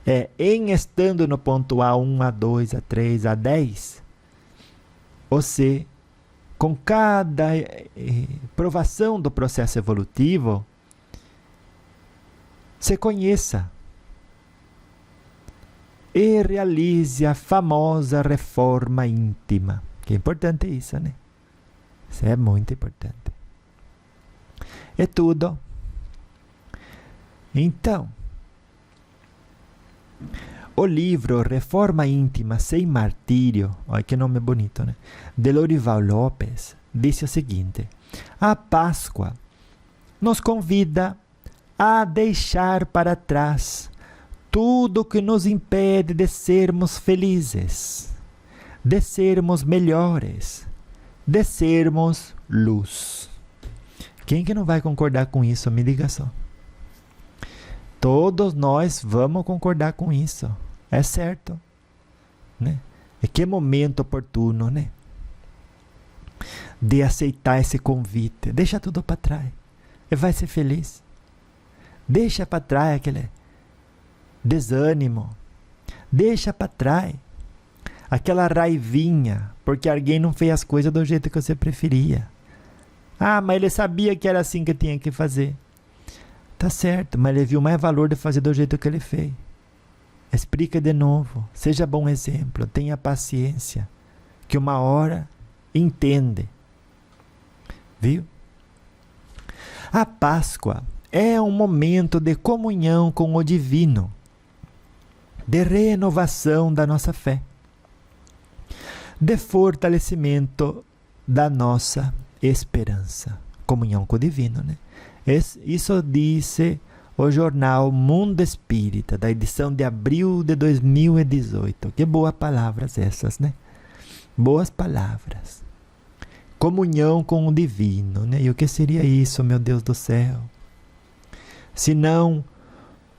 [SPEAKER 1] É em estando no ponto A1, A2, A3, A10, você, com cada provação do processo evolutivo, se conheça e realize a famosa reforma íntima. Que é importante isso, né? Isso é muito importante. É tudo. Então, o livro Reforma Íntima Sem Martírio, olha que nome bonito, né? De Lorival Lopes, disse o seguinte: a Páscoa nos convida a deixar para trás tudo que nos impede de sermos felizes, de sermos melhores, de sermos luz. Quem que não vai concordar com isso? Me diga só. Todos nós vamos concordar com isso. É certo, né? E que momento oportuno, né? De aceitar esse convite. Deixa tudo para trás. E vai ser feliz. Deixa para trás aquele desânimo. Deixa para trás aquela raivinha, porque alguém não fez as coisas do jeito que você preferia. Ah, mas ele sabia que era assim que tinha que fazer. Tá certo, mas ele viu mais valor de fazer do jeito que ele fez. Explica de novo, seja bom exemplo, tenha paciência, que uma hora entende. Viu? A Páscoa é um momento de comunhão com o divino, de renovação da nossa fé, de fortalecimento da nossa esperança. Comunhão com o divino, né? Isso disse o jornal Mundo Espírita, da edição de abril de 2018. Que boas palavras essas, né? Boas palavras. Comunhão com o divino, né? E o que seria isso, meu Deus do céu? Se não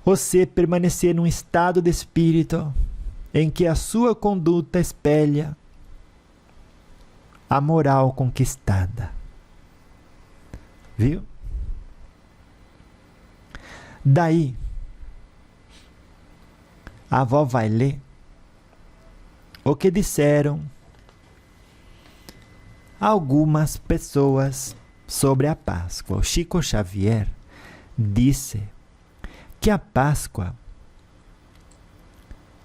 [SPEAKER 1] você permanecer num estado de espírito em que a sua conduta espelha a moral conquistada. Viu? Daí, a avó vai ler o que disseram algumas pessoas sobre a Páscoa. O Chico Xavier disse que a Páscoa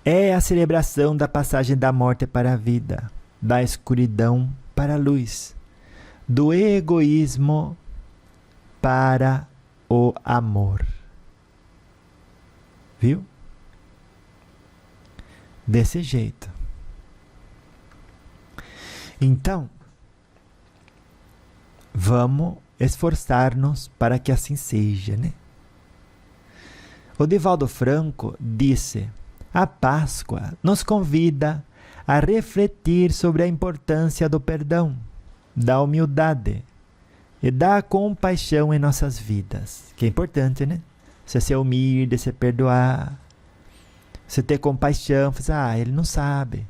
[SPEAKER 1] é a celebração da passagem da morte para a vida, da escuridão para a luz, do egoísmo para o amor. Viu? Desse jeito. Então, vamos esforçar-nos para que assim seja, né? O Divaldo Franco disse: a Páscoa nos convida a refletir sobre a importância do perdão, da humildade e da compaixão em nossas vidas. Que é importante, né? Você ser humilde, você perdoar, você ter compaixão. Ele não sabe.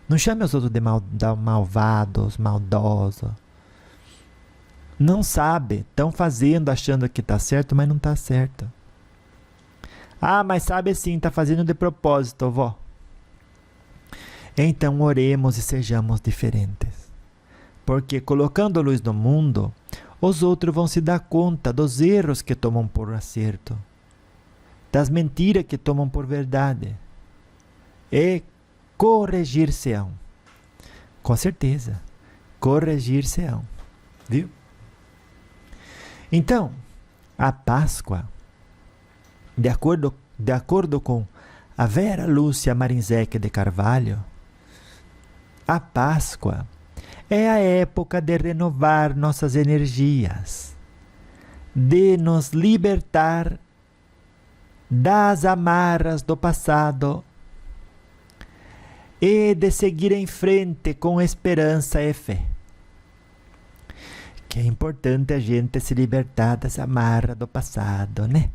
[SPEAKER 1] Não chame os outros de malvados, maldosos. Não sabe. Estão fazendo, achando que está certo, mas não está certo. Ah, mas sabe sim, está fazendo de propósito, vó. Então oremos e sejamos diferentes. Porque colocando a luz no mundo, os outros vão se dar conta dos erros que tomam por acerto, das mentiras que tomam por verdade, e corrigir-se-ão. Com certeza, corrigir-se-ão. Viu? Então, a Páscoa, de acordo com a Vera Lúcia Marinzec de Carvalho, a Páscoa é a época de renovar nossas energias, de nos libertar das amarras do passado e de seguir em frente com esperança e fé. Que é importante a gente se libertar das amarras do passado, né?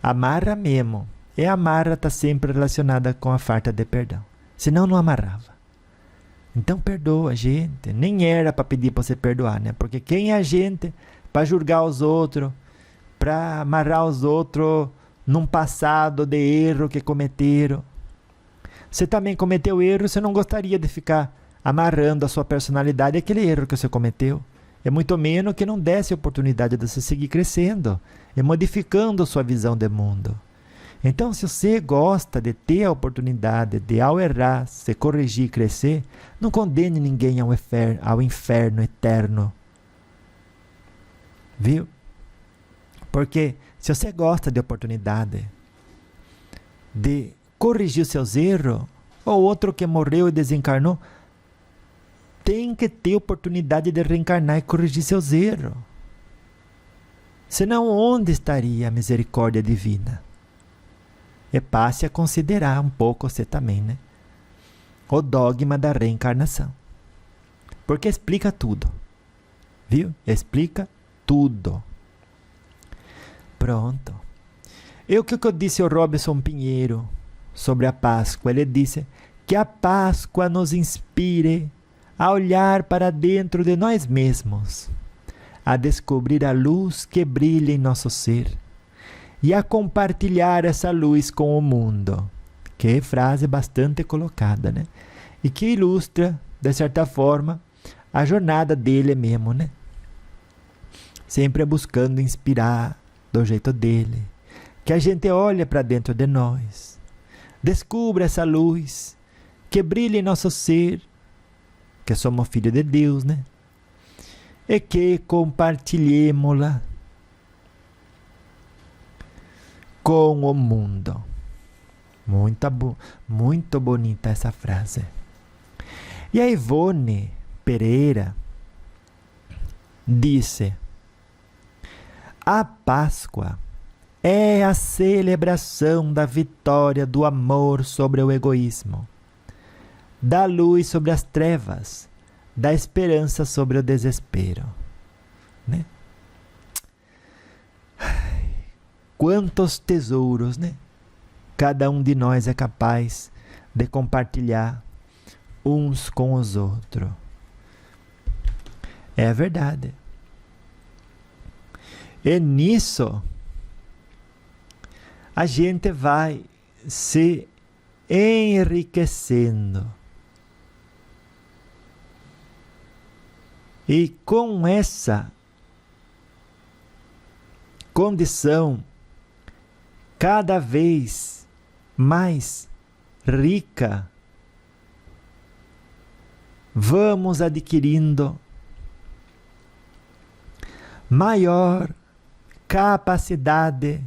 [SPEAKER 1] Amarra mesmo. E a amarra está sempre relacionada com a falta de perdão. Senão não amarrava. Então perdoa a gente. Nem era para pedir para você perdoar, né? Porque quem é a gente para julgar os outros, para amarrar os outros num passado de erro que cometeram? Você também cometeu erro, você não gostaria de ficar amarrando a sua personalidade àquele erro que você cometeu. É muito menos que não desse oportunidade de você seguir crescendo e modificando a sua visão de mundo. Então, se você gosta de ter a oportunidade de, ao errar, se corrigir e crescer, não condene ninguém ao inferno eterno. Viu? Porque se você gosta de oportunidade de corrigir os seus erros, ou outro que morreu e desencarnou, tem que ter oportunidade de reencarnar e corrigir seus erros. Senão, onde estaria a misericórdia divina? E passe a considerar um pouco você também, né? O dogma da reencarnação. Porque explica tudo. Viu? Explica tudo. Pronto. E o que eu disse ao Robson Pinheiro sobre a Páscoa? Ele disse que a Páscoa nos inspire a olhar para dentro de nós mesmos, a descobrir a luz que brilha em nosso ser e a compartilhar essa luz com o mundo. Que frase bastante colocada, né? E que ilustra, de certa forma, a jornada dele mesmo, né? Sempre buscando inspirar do jeito dele. Que a gente olhe para dentro de nós, descubra essa luz que brilha em nosso ser, que somos filhos de Deus, né? E que compartilhemos-la com o mundo. Muito bonita essa frase. E a Ivone Pereira disse: a Páscoa é a celebração da vitória do amor sobre o egoísmo, da luz sobre as trevas, da esperança sobre o desespero, né? Quantos tesouros, né? Cada um de nós é capaz de compartilhar uns com os outros. É verdade. E nisso a gente vai se enriquecendo. E com essa condição cada vez mais rica, vamos adquirindo maior capacidade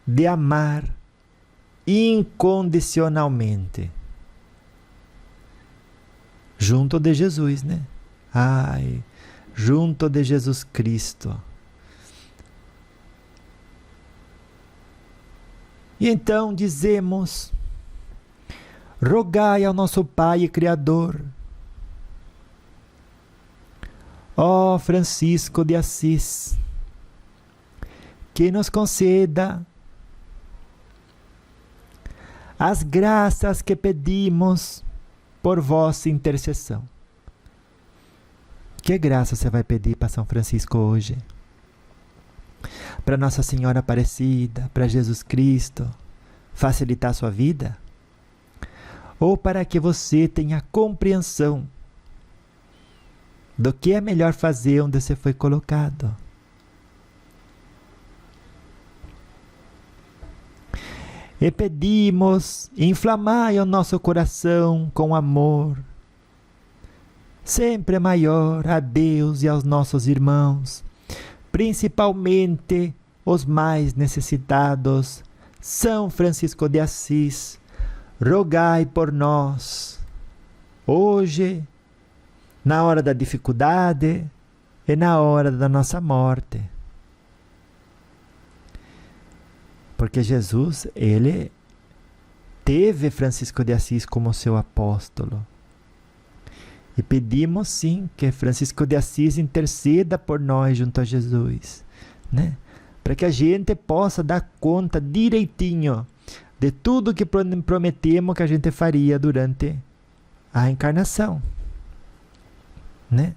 [SPEAKER 1] de amar incondicionalmente. Junto de Jesus, né? Ai, junto de Jesus Cristo. E então dizemos: rogai ao nosso Pai e Criador, ó Francisco de Assis, que nos conceda as graças que pedimos por vossa intercessão. Que graça você vai pedir para São Francisco hoje? Para Nossa Senhora Aparecida, para Jesus Cristo, facilitar a sua vida? Ou para que você tenha compreensão do que é melhor fazer onde você foi colocado. E pedimos, inflamai o nosso coração com amor, sempre maior a Deus e aos nossos irmãos, principalmente os mais necessitados. São Francisco de Assis, rogai por nós, hoje, na hora da dificuldade e na hora da nossa morte. Porque Jesus, ele teve Francisco de Assis como seu apóstolo. E pedimos sim que Francisco de Assis interceda por nós junto a Jesus, né? Para que a gente possa dar conta direitinho de tudo que prometemos que a gente faria durante a encarnação, né?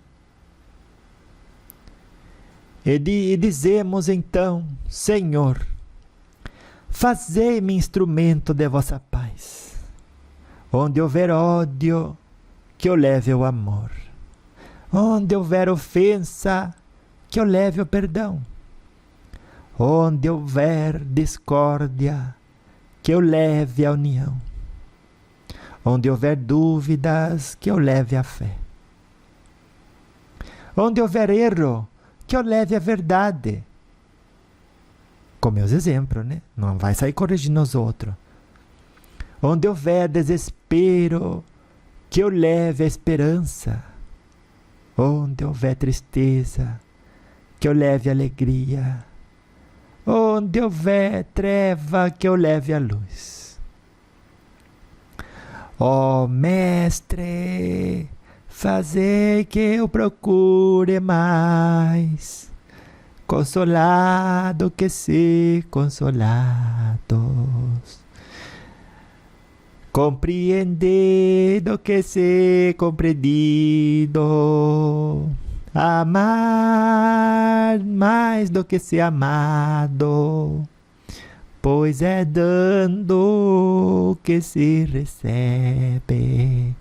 [SPEAKER 1] E dizemos então: Senhor, fazei-me instrumento de vossa paz. Onde houver ódio, que eu leve o amor. Onde houver ofensa, que eu leve o perdão. Onde houver discórdia, que eu leve a união. Onde houver dúvidas, que eu leve a fé. Onde houver erro, que eu leve a verdade. Com meus exemplos, né? Não vai sair corrigindo os outros. Onde houver desespero, que eu leve a esperança. Onde houver tristeza, que eu leve a alegria. Onde houver treva, que eu leve a luz. Ó Mestre, fazei que eu procure mais consolado que ser consolados, compreendido que ser compreendido, amar mais do que ser amado, pois é dando que se recebe,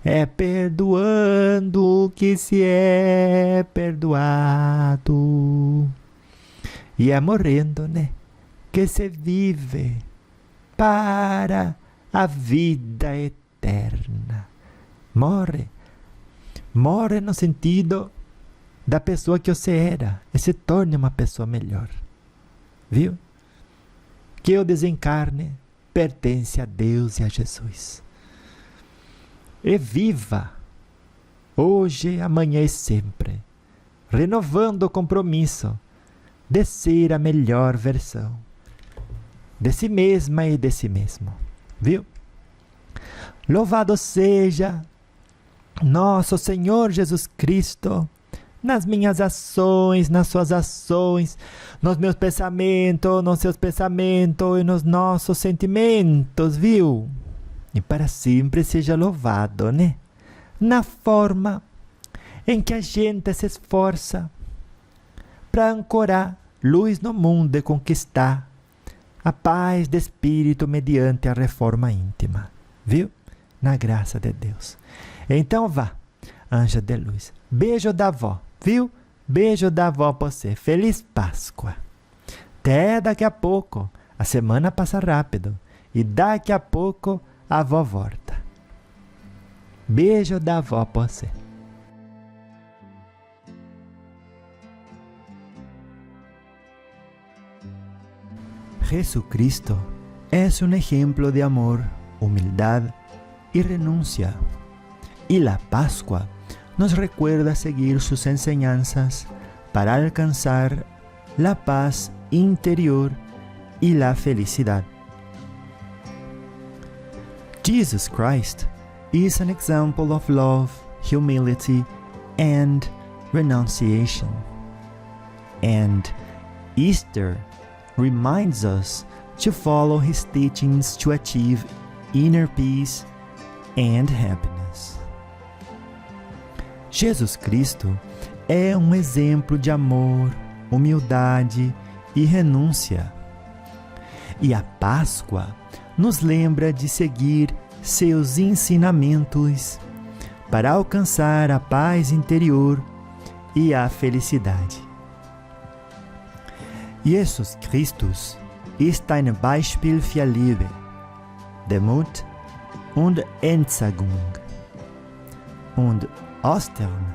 [SPEAKER 1] é perdoando que se é perdoado, e é morrendo, né, que se vive para a vida eterna. Morre no sentido da pessoa que você era e se torne uma pessoa melhor, viu? Que o desencarne pertence a Deus e a Jesus. E viva, hoje, amanhã e sempre, renovando o compromisso de ser a melhor versão de si mesma e de si mesmo, viu? Louvado seja nosso Senhor Jesus Cristo, nas minhas ações, nas suas ações, nos meus pensamentos, nos seus pensamentos e nos nossos sentimentos, viu? E para sempre seja louvado, né? Na forma em que a gente se esforça para ancorar luz no mundo e conquistar a paz de espírito mediante a reforma íntima, viu? Na graça de Deus. Então vá, anja de luz. Beijo da avó, viu? Beijo da avó para você. Feliz Páscoa. Até daqui a pouco. A semana passa rápido. E daqui a pouco a avó volta. Beijo da avó para você. Jesucristo es un ejemplo de amor, humildad y renuncia. Y la Pascua nos recuerda seguir sus enseñanzas para alcanzar la paz interior y la felicidad. Jesus Christ is an example of love, humility, and renunciation. And Easter reminds us to follow his teachings to achieve inner peace and happiness. Jesus Cristo é um exemplo de amor, humildade e renúncia. E a Páscoa nos lembra de seguir seus ensinamentos para alcançar a paz interior e a felicidade. Jesus Christus ist ein Beispiel für Liebe, Demut und Entsagung. Und Ostern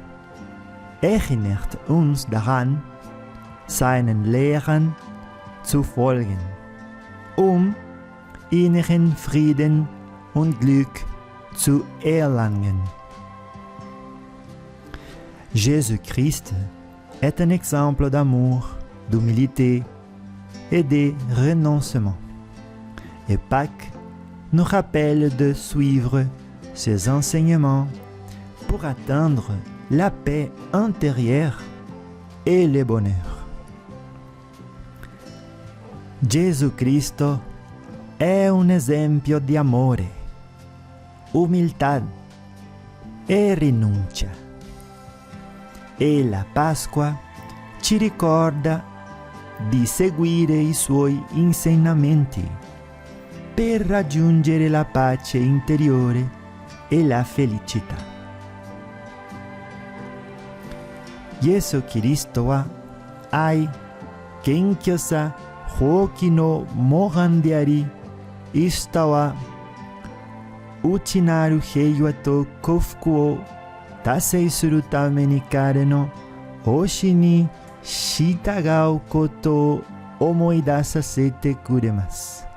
[SPEAKER 1] erinnert uns daran, seinen Lehren zu folgen, um inneren Frieden und Glück zu erlangen. Jésus-Christ est un exemple d'amour, d'humilité et de renoncement. Et Pâques nous rappelle de suivre ses enseignements pour atteindre la paix intérieure et le bonheur. Gesù Cristo è un esempio di amore, umiltà e rinuncia. E la Pasqua ci ricorda di seguire i suoi insegnamenti per raggiungere la pace interiore e la felicità. Yesu Kristo wa ai kenkyo-sa hoki no mohan de ari, shita wa uchi naru heiwa to kofuku o tasei suru tame ni kare no hoshi ni shitagau koto o omoidasasete kuremasu.